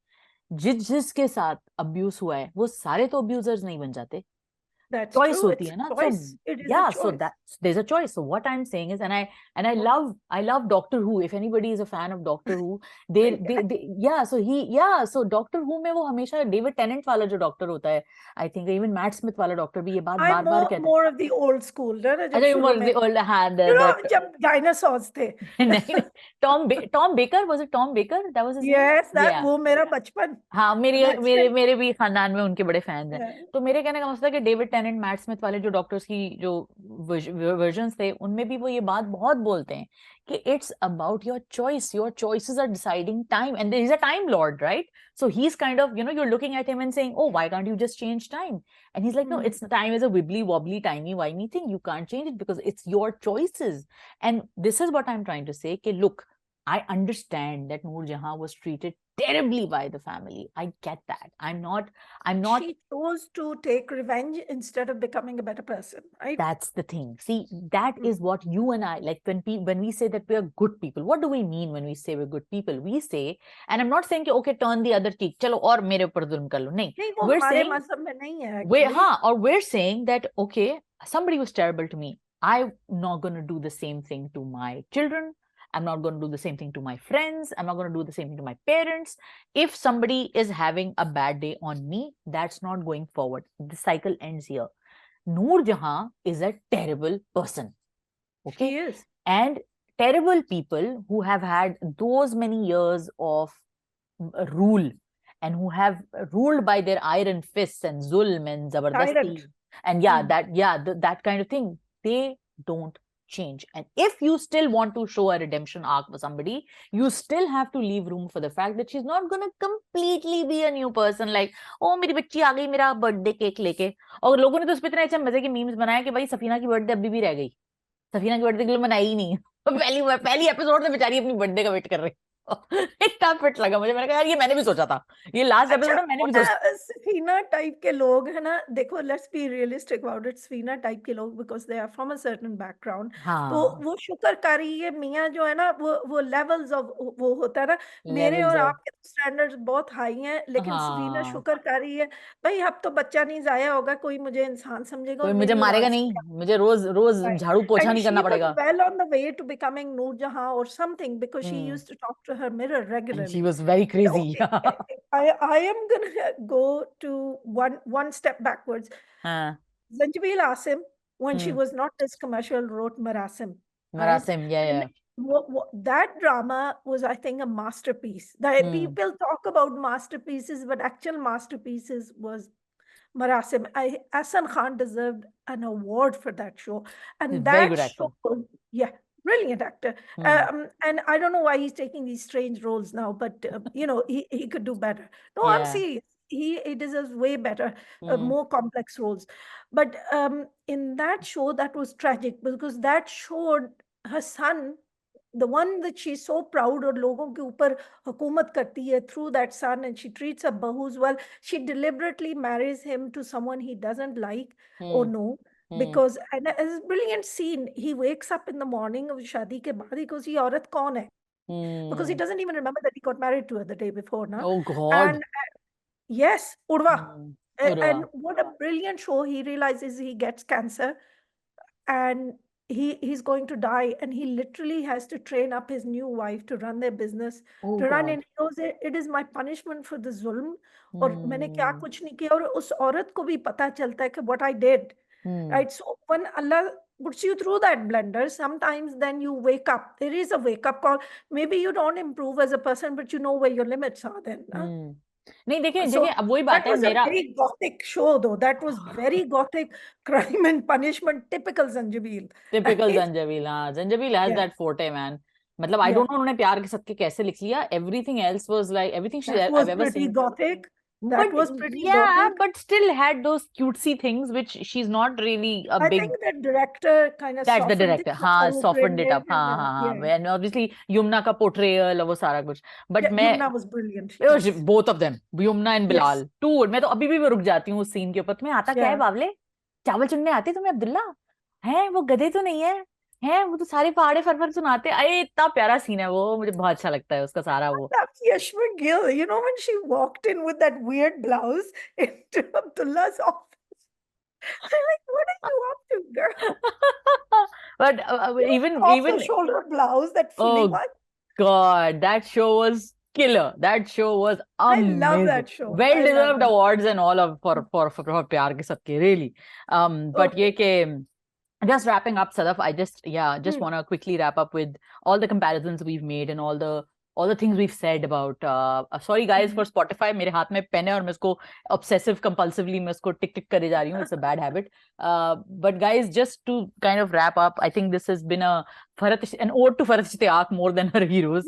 जिसके साथ अब्यूज हुआ है वो सारे तो अब्यूजर्स नहीं बन जाते, That's चॉइस true. होती It's है ना। a so choice. It is a yeah, so choice. that there's a choice, so what I'm saying is, and I love Doctor Who, if anybody is a fan of Doctor Who, they yeah, so Doctor Who में वो हमेशा David tenant वाला जो doctor होता है, I think even Matt Smith वाला doctor भी ये बात I'm बार बार more कहता है। more of the old school, ना, जब अच्छा, शुरू में, हाँ, जब डायनासोर्स थे। नहीं, Tom baker, was it Tom baker, that was his name. Yes, that या वो मेरा बचपन। हाँ, मेरे That's मेरे it. मेरे भी खानदान में उनके बड़े फैंस हैं। Yeah. तो मेरे कहने का मतलब है कि डेविड टेनेंट, मैट स्मिथ वाले जो डॉक्टर्स की जो वर्जन्स थे उनमें भी वो ये बात बहुत बोलते हैं कि it's about your choices are deciding time, and there is a time lord, right? So he's kind of, you're looking at him and saying, oh, why can't you just change time? And he's like, no, Mhm. it's time is a wibbly wobbly, timey wimey thing. You can't change it because it's your choices. And this is what I'm trying to say. कि look, I understand that Noor Jahan was treated terribly by the family. I get that. I'm not. She chose to take revenge instead of becoming a better person, right? That's the thing. See, that Mm. is what you and I like when we say that we are good people. What do we mean when we say we're good people? We say, and I'm not saying कि okay, turn the other cheek. चलो और मेरे ऊपर जुल्म कर लो. नहीं, नहीं, वो we're हमारे saying मजहब में नहीं है we एक्चुअली। हाँ, or we're saying that okay, somebody was terrible to me. I'm not going to do the same thing to my children. I'm not going to do the same thing to my friends. I'm not going to do the same thing to my parents. If somebody is having a bad day on me, that's not going forward. The cycle ends here. Noor Jahan is a terrible person. Okay. She is. And terrible people who have had those many years of rule and who have ruled by their iron fists and zulm and Tyrant. zabardasti and that kind of thing, they don't change. And if you still want to show a redemption arc for somebody, you still have to leave room for the fact that she's not going to completely be a new person, like oh मेरी बच्ची आ गई मेरा birthday cake लेके। और लोगों ने तो उस पर इतने अच्छे मजे के मीम्स बनाए कि भाई सफीना की बर्थडे अभी भी रह गई, सफीना की बर्थडे के लिए मनाई ही नहीं। पहली एपिसोड से बेचारी अपनी बर्थडे का वेट कर रही। इतना फिट लगा मुझे, मैंने कहा यार ये मैंने भी सोचा था, ये लास्ट अच्छा, एपिसोड में मैंने वो भी ना सोचा। सफीना टाइप के लोग है ना, देखो let's be realistic about it, Safina type के लोग because they are from a certain background, तो हाँ, वो शुक्र ये मियाँ जो है ना, वो लेवल्स ऑफ वो होता है ना, मेरे लेवल्स और ऑफ, आपके स्टैंडर्ड्स बहुत हाई हैं, लेकिन सफीना हाँ, शुक्र है, भाई अब तो बच्चा नहीं जाया होगा, कोई मुझे इंसान समझेगा कोई और मुझे मेरी मारेगा औलाद से नहीं, मुझे रोज रोज right. झाड़ू पोछा And नहीं करना she was पड़ेगा। well on the way to becoming Noor Jahan or something because she hmm, used to talk to her mirror and she regularly. Was very But crazy. okay, I am gonna go to one step backwards. हाँ, Zanjabil Asim, when she hmm, was not this commercial, wrote Marasim, right? मरासिम, या And that drama was, I think, a masterpiece. The hmm, people talk about masterpieces, but actual masterpieces was Marasim. Ahsan Khan deserved an award for that show. And very that good show, actor. yeah, brilliant actor. Hmm, And I don't know why he's taking these strange roles now, but he could do better. No, I'm या, serious. He deserves way better, hmm, more complex roles. But in that show, that was tragic because that showed her son, the one that she's so proud और लोगों के ऊपर हुकूमत करती है through that son, and she treats her bahus well. She deliberately marries him to someone he doesn't like or hmm, know hmm, because, and it's a brilliant scene. He wakes up in the morning of शादी के बाद, he goes, ये औरत कौन है? Because he hmm, doesn't even remember that he got married to her the day before, na? Oh god, And yes, Urva. उर्वा, And what a brilliant show. He realizes he gets cancer and he's going to die, and he literally has to train up his new wife to run their business, oh to run, god, and he goes, it is my punishment for the zulm, और मैंने क्या हम्म, कुछ नहीं किया, और उस औरत को भी पता चलता है कि what I did, hmm, right? So when Allah puts you through that blender, sometimes then you wake up. There is a wake up call. Maybe you don't improve as a person, but you know where your limits are then, na? हम्म। नहीं देखिए देखिए, So अब वही that बात है was a मेरा। very gothic show, though. That was very gothic, crime and punishment, typical Zanjabil. Typical Right? Zanjabil, हाँ, Zanjabil has Yeah, that forte man. मतलब आई yeah. डोंट नो उन्होंने प्यार के सत्य कैसे लिख लिया, everything else was like everything she That I was ever pretty seen, gothic. That but was pretty yeah, gothic. but still had those cutesy things which she's not really a I big, think the director kind of that's the softened director, things up a हाँ, little softened it bit, up, and हाँ हाँ yeah, हाँ, and obviously Yamuna का portrayal वो सारा कुछ, but yeah. मैं, Yumna was brilliant. Yes, both of them, Yumna and yes, Bilal too, मैं तो अभी भी मैं रुक जाती हूँ उस सीन के ऊपर। तुम्हें आता क्या है yeah. बावले, चावल चुनने आते तुम्हें अब्दुल्ला, है वो गधे तो नहीं है, है वो तो सारे पहाड़े फर फर सुनाते, अरे इतना प्यारा सीन है वो, मुझे बहुत अच्छा लगता है उसका सारा I वो। love Yashma Gill. You know, when she walked in with that weird blouse into Abdullah's office, I'm like, what are you up to, girl? But Off the even shoulder blouse, that frilly oh one. God, that show was killer. That show was I love amazing. that show. Well I love deserved that. awards and all of for प्यार के सबके, really. But ये Okay. कि just wrapping up, Sadaf, I just Hmm. want to quickly wrap up with all the comparisons we've made and all the things we've said about sorry guys for Spotify, मेरे हाथ में pen है और मैं इसको obsessive compulsively मैं इसको टिक टिक करे जा रही हूँ, it's a bad habit, but guys, just to kind of wrap up, I think this has been an ode to Farhat Ishtiaq more than her heroes.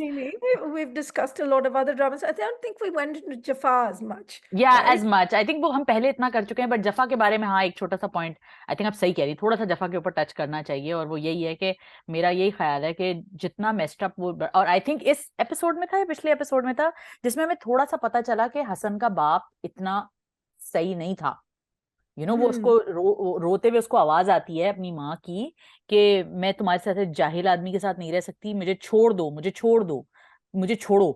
We've discussed a lot of other dramas. I don't think we went into Jafar as much, yeah as right? Much, I think वो हम पहले इतना कर चुके हैं, but जफा के बारे में हाँ एक छोटा सा पॉइंट, आई थिंक आप सही कह रही, थोड़ा सा जफा के ऊपर टच करना चाहिए, और वो यही है कि मेरा यही ख्याल है कि जितना मेस्ड अप वो, और आई थिंक इस एपिसोड में था या पिछले एपिसोड में था जिसमें हमें थोड़ा सा पता चला कि हसन का बाप इतना सही नहीं था, वो Hmm. उसको रोते हुए उसको आवाज आती है अपनी माँ की कि मैं तुम्हारे साथ जाहिल आदमी के साथ नहीं रह सकती, मुझे छोड़ दो, मुझे छोड़ दो, मुझे छोड़ो।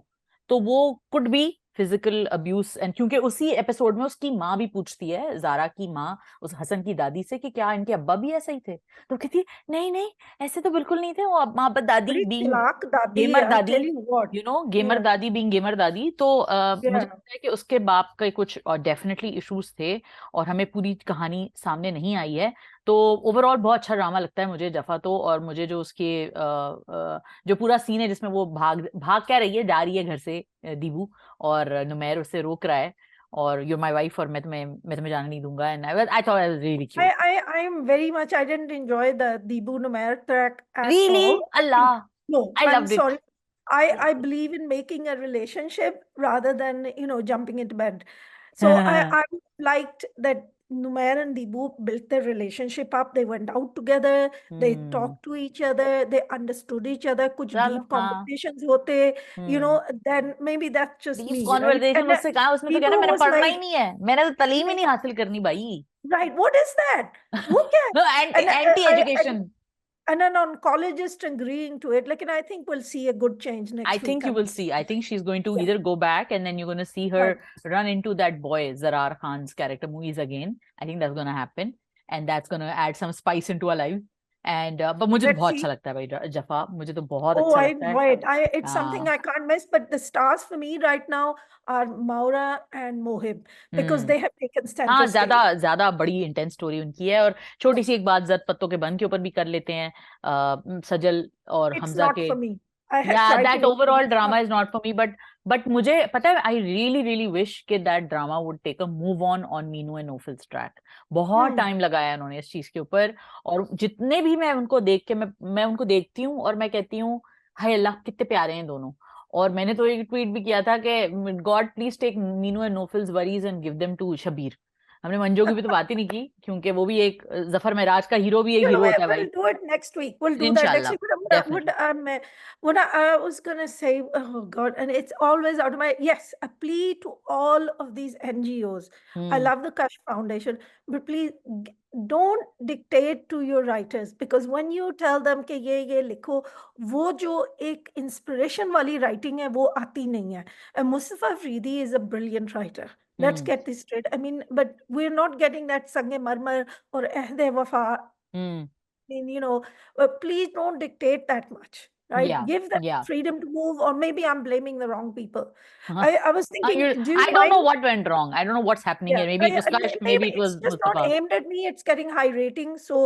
तो वो could be physical abuse, and क्योंकि उसी एपिसोड में उसकी माँ भी पूछती है, जारा की माँ, उस हसन की दादी से कि क्या इनके अब्बा भी ऐसे ही थे, तो कहती है नहीं नहीं ऐसे तो बिल्कुल नहीं थे, वो माँ दादी बड़ी बीइंग चालाक दादी है, गेमर I दादी, tell you what. Gamer Yeah, दादी बीइंग गेमर दादी, तो मुझे yeah. लगता है कि उसके बाप के कुछ डेफिनेटली इश्यूज थे, और हमें पूरी कहानी सामने नहीं आई है। तो ओवरऑल बहुत अच्छा ड्रामा लगता है मुझे जफा तो, और मुझे जो उसके जो पूरा सीन है जिसमें वो भाग भाग क्या रही है, जा रही है घर से दीबू, और नुमैर उसे रोक रहा है, और यूर माई वाइफ, और मैं तुम्हें जाने नहीं दूंगा, and I thought it was really cute. I am very much, I didn't enjoy the Dibu Numair track at really, all. Allah, No, I I'm loved it. sorry. I believe in making a relationship rather than, jumping into bed. So I liked that Numair and Dibu built their relationship up. They went out together. They talked to each other. They understood each other. कुछ चलो deep हाँ। conversations होते, then maybe that's just deep me, right? Conversation And उससे कहा, उसने तो कह रहा Dibu मैंने was पढ़ना ही like, नहीं है, मैंने तो तालीम ही नहीं हासिल करनी भाई। right, what is that? वो क्या है? No, anti And anti education. and an oncologist agreeing to it. Like, and I think we'll see a good change I next week. think you will see. I think she's going to Yeah, either go back and then you're going to see right. her run into that boy Zarar Khan's character movies again. I think that's going to happen, and that's going to add some spice into our life. And but मुझे तो Let's बहुत see. अच्छा लगता है भाई जफा, मुझे तो बहुत Oh, अच्छा I लगता है। enjoy it. It's something हाँ। I can't miss. But the stars for me right now are Maura and Mohib because hmm. they have taken हाँ, center ज्यादा stage. ज्यादा बड़ी इंटेंस स्टोरी उनकी है। और छोटी सी एक बात जद पत्तों के बन के ऊपर भी कर लेते हैं, सजल और It's हमजा not के। for me. I had Yeah, tried to that watch it. overall It's drama not. is not for me, but मुझे पता है, I really really wish कि that drama would take a move on Meenu and Nofil's track. बहुत Hmm. Time लगाया उन्होंने इस चीज के ऊपर। और जितने भी मैं उनको देख के मैं उनको देखती हूँ और मैं कहती हूँ हाय अल्लाह कितने प्यारे हैं दोनों। और मैंने तो एक ट्वीट भी किया था कि god please take Meenu and Nofil's worries and give them to Shabbir. हमने मंजो की भी तो बात ही नहीं की, क्योंकि वो भी एक जफर मेराज का हीरो भी एक You know, हीरो होता है we'll भाई। do it next week. We'll do that next इंशाल्लाह। week. Definitely. What I was gonna say, oh God, and it's always out of my, yes, a plea to all of these NGOs. I hmm. love the Kash Foundation, but please don't dictate to your writers, because when you tell them कि ये लिखो, वो जो एक inspiration वाली writing है वो आती नहीं है. And Mustafa Afridi is a brilliant writer. Let's hmm. get this straight. I mean, but we're not getting that Sange Marmar or Ehde Wafa. Hmm. Mean, please don't dictate that much, right? Yeah, Give them yeah. freedom to move, or maybe I'm blaming the wrong people. Uh-huh. I was thinking, do you I don't mind? know what went wrong. I don't know what's happening Yeah, here. Maybe it was Kash, maybe maybe it it's was just not Mustafa. aimed at me. It's getting high ratings, so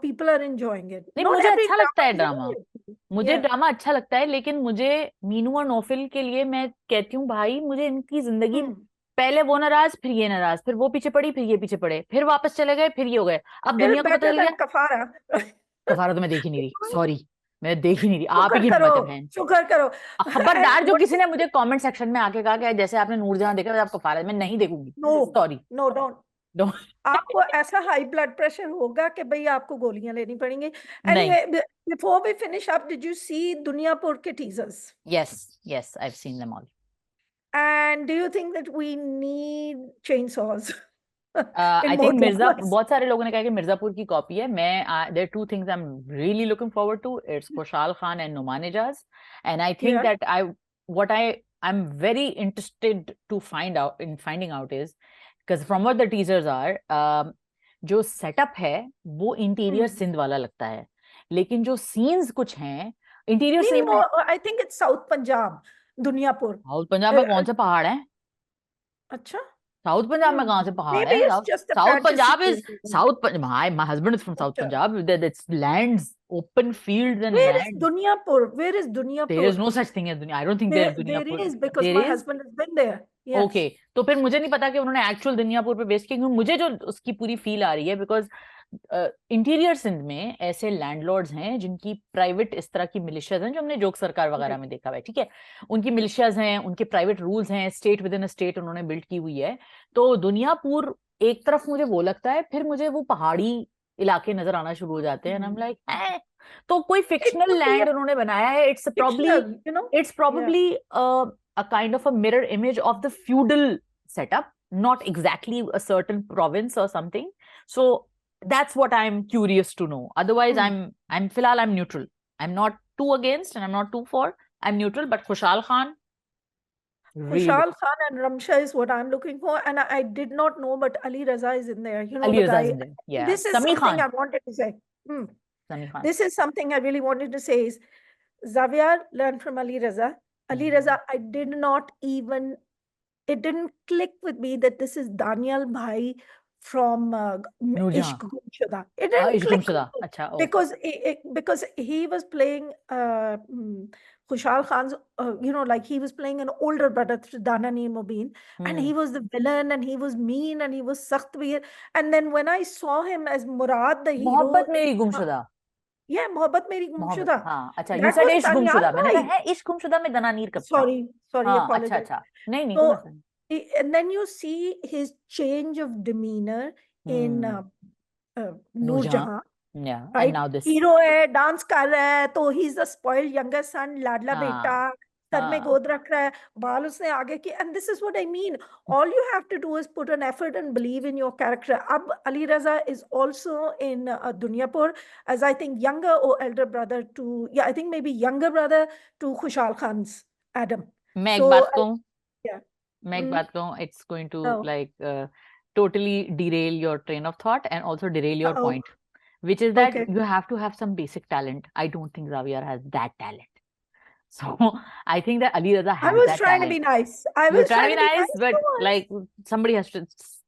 people are enjoying it. नहीं, Not मुझे every अच्छा लगता drama है is drama. मुझे yeah. Drama अच्छा लगता है, लेकिन मुझे मीनू और नौफिल के लिए मैं कहती हूँ भाई, मुझे इनकी जिंदगी Hmm. पहले वो नाराज फिर ये नाराज, फिर वो पीछे पड़ी फिर ये पीछे पड़े, फिर वापस चले गए फिर ये हो गए। अब Still दुनिया को पता better चल गया। than Kafara. कफारा तो मैं देख ही नहीं रही, सॉरी। मैं देख ही नहीं रही, आप ही शुक्र की करो, हिम्मत है बहन। शुक्र करो. And खबरदार जो what? किसी ने मुझे कमेंट सेक्शन में आके कहा कि जैसे आपने नूरजहां देखा आप कफारा, मैं नहीं देखूंगी, No, सॉरी। no, don't. आपको ऐसा हाई ब्लड प्रेशर होगा कि भाई आपको गोलियां लेनी पड़ेंगी. नहीं। Anyway, before we finish up, did you see Duniyapur के teasers? Yes, I've seen them all. And do you think that we need chainsaws I in think both Mirza, languages? बहुत सारे लोगों ने कहा कि मिर्जापुर की कॉपी है। मैं there two things I am really looking forward to, it's Khushhal Khan and Noman Ijaz. And I think Yeah. That I what I am very interested to find out in finding out is because from what the teasers are, जो setup है वो interior Hmm. Sindh वाला लगता है, लेकिन जो scenes कुछ हैं इंटीरियर नहीं नहीं, सेम है। वो I think it's South Punjab, Duniyapur. South Punjab में Uh, कौन से पहाड़ हैं? अच्छा. साउथ पंजाब में कहाँ से पहाड़ Maybe है? it's just a south fantasy. Punjab is my husband is from South अच्छा. Punjab. That's lands, open fields and Where is land. Dunyapur? Where is There is Dunyapur? no such thing as dunya. I don't think there is There Dunyapur. is, because There my is. husband has been there. Okay, Yes. तो फिर मुझे नहीं पता कि उन्होंने actual Duniyapur पे base किया, क्योंकि मुझे जो उसकी पूरी फील आ रही है बिकॉज इंटीरियर सिंध में ऐसे लैंडलॉर्ड्स हैं जिनकी प्राइवेट इस तरह की मिलिशियाज हैं, जो हमने जोक सरकार वगैरह में देखा हुआ है, ठीक है। उनकी मिलिशियाज हैं, उनके प्राइवेट रूल्स हैं, स्टेट विद इन स्टेट उन्होंने बिल्ड की हुई है। तो दुनियापुर एक तरफ मुझे वो लगता है, फिर मुझे वो पहाड़ी इलाके नजर आना शुरू हो जाते हैं, हम लाइक तो कोई It fictional could be a land उन्होंने बनाया है। fictional, you know? It's Yeah. probably a kind of a mirror image of the feudal setup, not exactly a certain province or something. So that's what I'm curious to know. Otherwise, I'm filal, I'm neutral. I'm not too against and I'm not too for. I'm neutral, but Khushal Khan, really. Kushal Khan and Ramsha is what I'm looking for. And I did not know, but Ali Raza is in there. You know, Ali the Raza is guy. in there. Yeah. This is Sami something Khan. I wanted to say. Hmm. Sami Khan. This is something I really wanted to say is Xavier learned from Ali Raza. Ali Raza, I did not even, it didn't click with me that this is Daniel Bhai from Noorjahan. Ishq Gumshuda. It didn't Ishq click Gumshuda. with me Acha, oh. because he was playing Khushal Khan's, like he was playing an older brother to Dana Mubin, and he was the villain, and he was mean, and he was sakht veer. And then when I saw him as Murad, the hero, मोहब्बत मेरी गुमशुदा। yeah, Mohabbat Meri मोहब्बत, Gumshuda. हाँ अच्छा, you That said was इश्क Danyal गुमशुदा, मैंने Bhai. कहा है इश्क गुमशुदा में दनानीर कब था? Sorry, हाँ अच्छा apologize. अच्छा, नहीं नहीं कोई So मसला नहीं। And then you see his change of demeanor in Noorjahan. Noorjahan. Yeah, and Right? now this. Hero है, डांस कर रहा है, तो he is the spoiled younger son, लाडला बेटा, हाँ सर में हाँ गोद रख रहा है, बाल उसने आगे की, and this is what I mean. All you have to do is put an effort and believe in your character. अब Ali Raza is also in Duniyapur as I think younger or elder brother to, yeah, I think maybe younger brother to Khushal Khan's Adam. मैं एक So बात कहूँ yeah. मैं एक बात कहूँ it's going to Oh, like totally derail your train of thought and also derail your oh, point, which is that okay. you have to have some basic talent. I don't think Xavier has that talent. So I think that Ali Raza I has was that trying to talent. be nice. I You're was trying to trying be to be nice, nice. but Come on. like somebody has to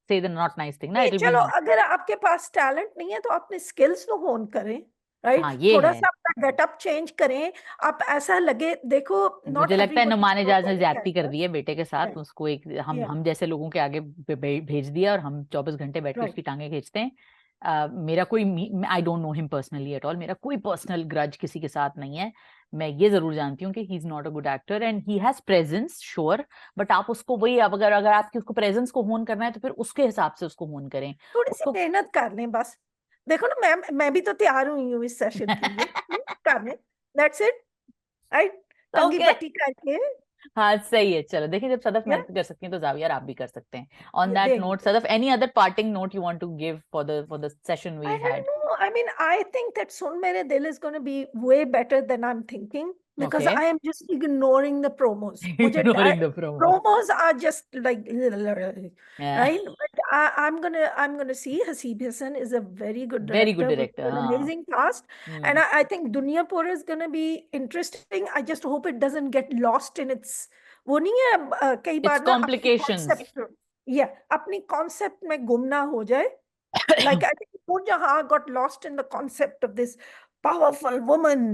say the not nice thing. Na, नहीं, it'll चलो be. अगर आपके पास talent नहीं है तो अपने skills तो होन करें, राइट? हाँ ये थोड़ा है. सा अपना गेटअप चेंज करें. आप ऐसा लगे, देखो, नॉट मुझे लगता है एवरीबॉडी नुमान इजाज ने ज्यादती कर कैरेक्टर. दी है बेटे के साथ. या उसको एक या हम जैसे लोगों के आगे भेज दिया और हम 24 घंटे बैठ के राइट. उसकी टांगे खींचते हैं. मेरा कोई I don't know him personally at all. मेरा कोई पर्सनल ग्रज किसी के साथ नहीं है. मैं ये जरूर जानती हूँ कि he is not a good actor and he has presence sure. But आप उसको वही, अब अगर अगर आपकी उसको प्रेजेंस को होन करना है तो फिर उसके हिसाब से उसको होन करें. थोड़ी सी उसको मेहनत कर लें बस. देखो ना, मैं भी तो तैयार हुई हूँ इस सेशन के लिए. कर लें, दैट्स इट, राइट? कंघी ओके. पट्टी करके. हाँ सही है. चलो देखिए, जब सदफ या मेहनत कर सकती हैं तो जावियर आप भी कर सकते हैं. ऑन दैट देंगे. Note, Sadaf, any other parting note you want to give for the session we I had? don't know. I mean, I think that Sun Mere Dil is going to be way better than I'm thinking because Okay. I am just ignoring the promos. Ignoring the promo. Promos are just like, Yeah. right? But I'm gonna see Haseeb Hassan is a very good Very good director with director. an हाँ. amazing cast, and I think Dunyapur is gonna be interesting. I just hope it doesn't get lost in its, वो नहीं है कई It's बार ना अपनी complications. concept, अपनी concept में गुम ना हो जाए. Like I think Noorjahan got lost in the concept of this powerful woman,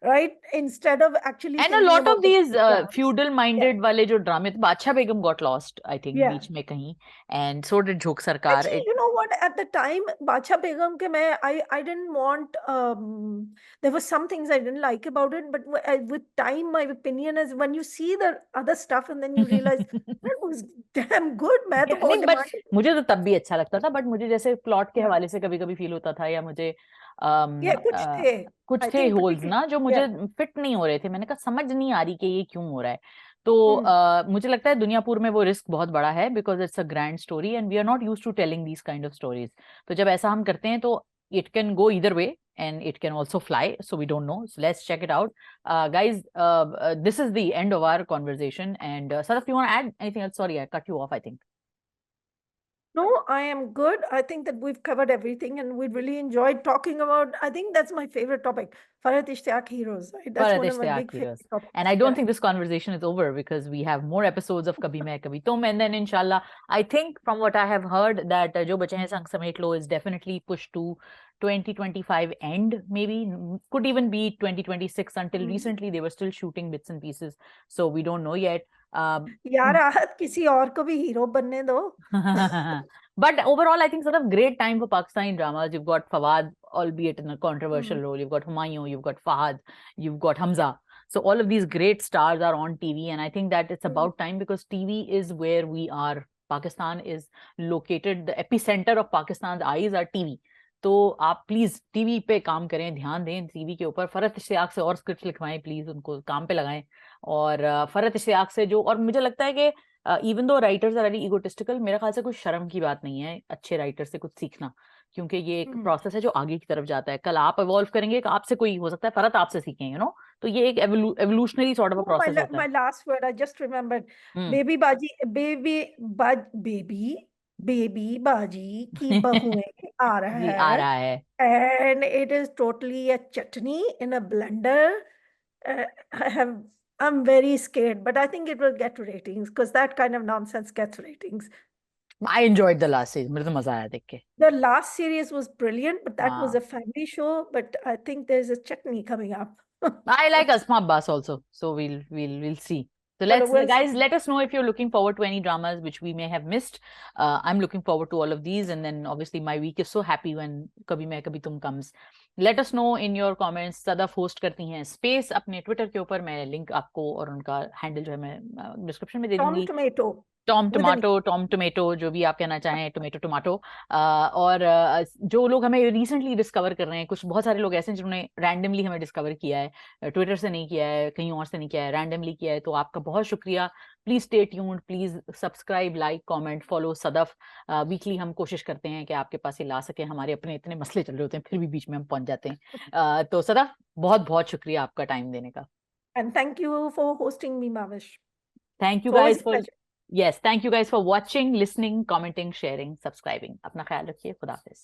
right? Instead of actually And a thinking lot about of the these programs. feudal Yeah, minded वाले जो ड्रामे, बादशाह बेगम got lost I think yeah. बीच में कहीं, and so did झोंक सरकार. Actually, you know what? At the time, Bacha Begum ke I didn't want. There were some things I didn't like about it, but with time, my opinion is when you see the other stuff and then you realize that was damn good. मैं तो बहुत नहीं, but demand. मुझे तो तब भी अच्छा लगता था. बट मुझे जैसे प्लॉट के Yeah, हवाले से कभी कभी फील होता था, या मुझे yeah, कुछ थे. कुछ I थे think होल्स ना जो मुझे yeah. फिट नहीं हो रहे थे. मैंने कहा समझ नहीं आ रही कि ये क्यों हो रहा है. तो मुझे लगता है दुनियापुर में वो रिस्क बहुत बड़ा है, because it's a grand story and we are not used to telling these kind of stories. तो जब ऐसा हम करते हैं तो it can go either way and it can also fly, so we don't know. So let's check it out. Guys, this is the end of our conversation, and Sadaf, you want to add anything else? Sorry, I cut you off, I think. No, I am good. I think that we've covered everything and we really enjoyed talking about, I think that's my favorite topic, Farhat Ishtiyaq heroes. Right? That's Farhat one of my Ishtiyaq big heroes. favorite topics. And I don't Yeah. think this conversation is over because we have more episodes of Kabhi Main Kabhi Tum. And then inshallah, I think from what I have heard that Jo Bache Hain Sang Samet Lo is definitely pushed to 2025 end, maybe could even be 2026. Until recently they were still shooting bits and pieces, so we don't know yet. यार आहत किसी और को भी hero बनने दो. But overall, I think sort of great time for Pakistani dramas. You've got Fawad, albeit in a controversial role. You've got Humayun, you've got Fahad, you've got Hamza. So all of these great stars are on TV, and I think that it's about time because TV is where we are. Pakistan is located. The epicenter of Pakistan's eyes are TV. तो आप please TV पे काम करें, ध्यान दें TV के ऊपर. फरहत इश्तियाक से और स्क्रिप्ट लिखवाएं प्लीज, उनको काम पे लगाएं. और फरहत इश्तियाक से जो, और मुझे लगता है कि even though writers are very egotistical, मेरे ख्याल से कोई शर्म की बात नहीं है अच्छे राइटर से कुछ सीखना, क्योंकि ये एक प्रोसेस है जो आगे की तरफ जाता है. कल आप इवॉल्व करेंगे, आपसे कोई हो सकता है फरहत आपसे सीखें, यू नो. तो ये एक evolutionary sort of a process होता My है. last word, I just remembered. Baby बाजी की बहुएं आ रहा जी आ है. रहा है. And it is totally a chutney in a blender. I'm very scared, but I think it will get ratings because that kind of nonsense gets ratings. I enjoyed the last season. मुझे तो मजा आया देख के. The last series was brilliant, but that was हाँ. a family show. But I think there's a chutney coming up. I like Asma Abbas also, so we'll see. So Well, let's we'll guys, see. let us know if you're looking forward to any dramas which we may have missed. I'm looking forward to all of these, and then obviously my week is so happy when Kabhi Main Kabhi Tum comes. Let us know in your comments. Sadaf host करती हैं Space अपने Twitter के ऊपर. मैं link आपको और उनका handle जो है मैं डिस्क्रिप्शन में दे Tom दूंगी. Tomato. Tom with an tomato, Tom tomato, जो भी आप कहना चाहें, टोमेटो टमाटो। और जो लोग हमें रिसेंटली डिस्कवर कर रहे हैं, कुछ बहुत सारे लोग ऐसे हैं जिन्होंने रैंडमली हमें डिस्कवर किया है, ट्विटर से नहीं किया है, कहीं और से नहीं किया है, रैंडमली किया है, तो आपका बहुत शुक्रिया। Please stay tuned, please subscribe, like, comment, follow Sadaf. Weekly हम कोशिश करते हैं कि आपके पास ये ला सके, हमारे अपने इतने मसले चल रहे होते हैं, फिर भी बीच में हम पहुंच जाते हैं। तो सदफ, बहुत बहुत शुक्रिया आपका टाइम देने का। and thank you for hosting me, Mavish. Thank you It's always guys a for, pleasure. Yes, thank you guys for watching, listening, commenting, sharing, subscribing. अपना ख्याल रखिए, खुदा हाफिज।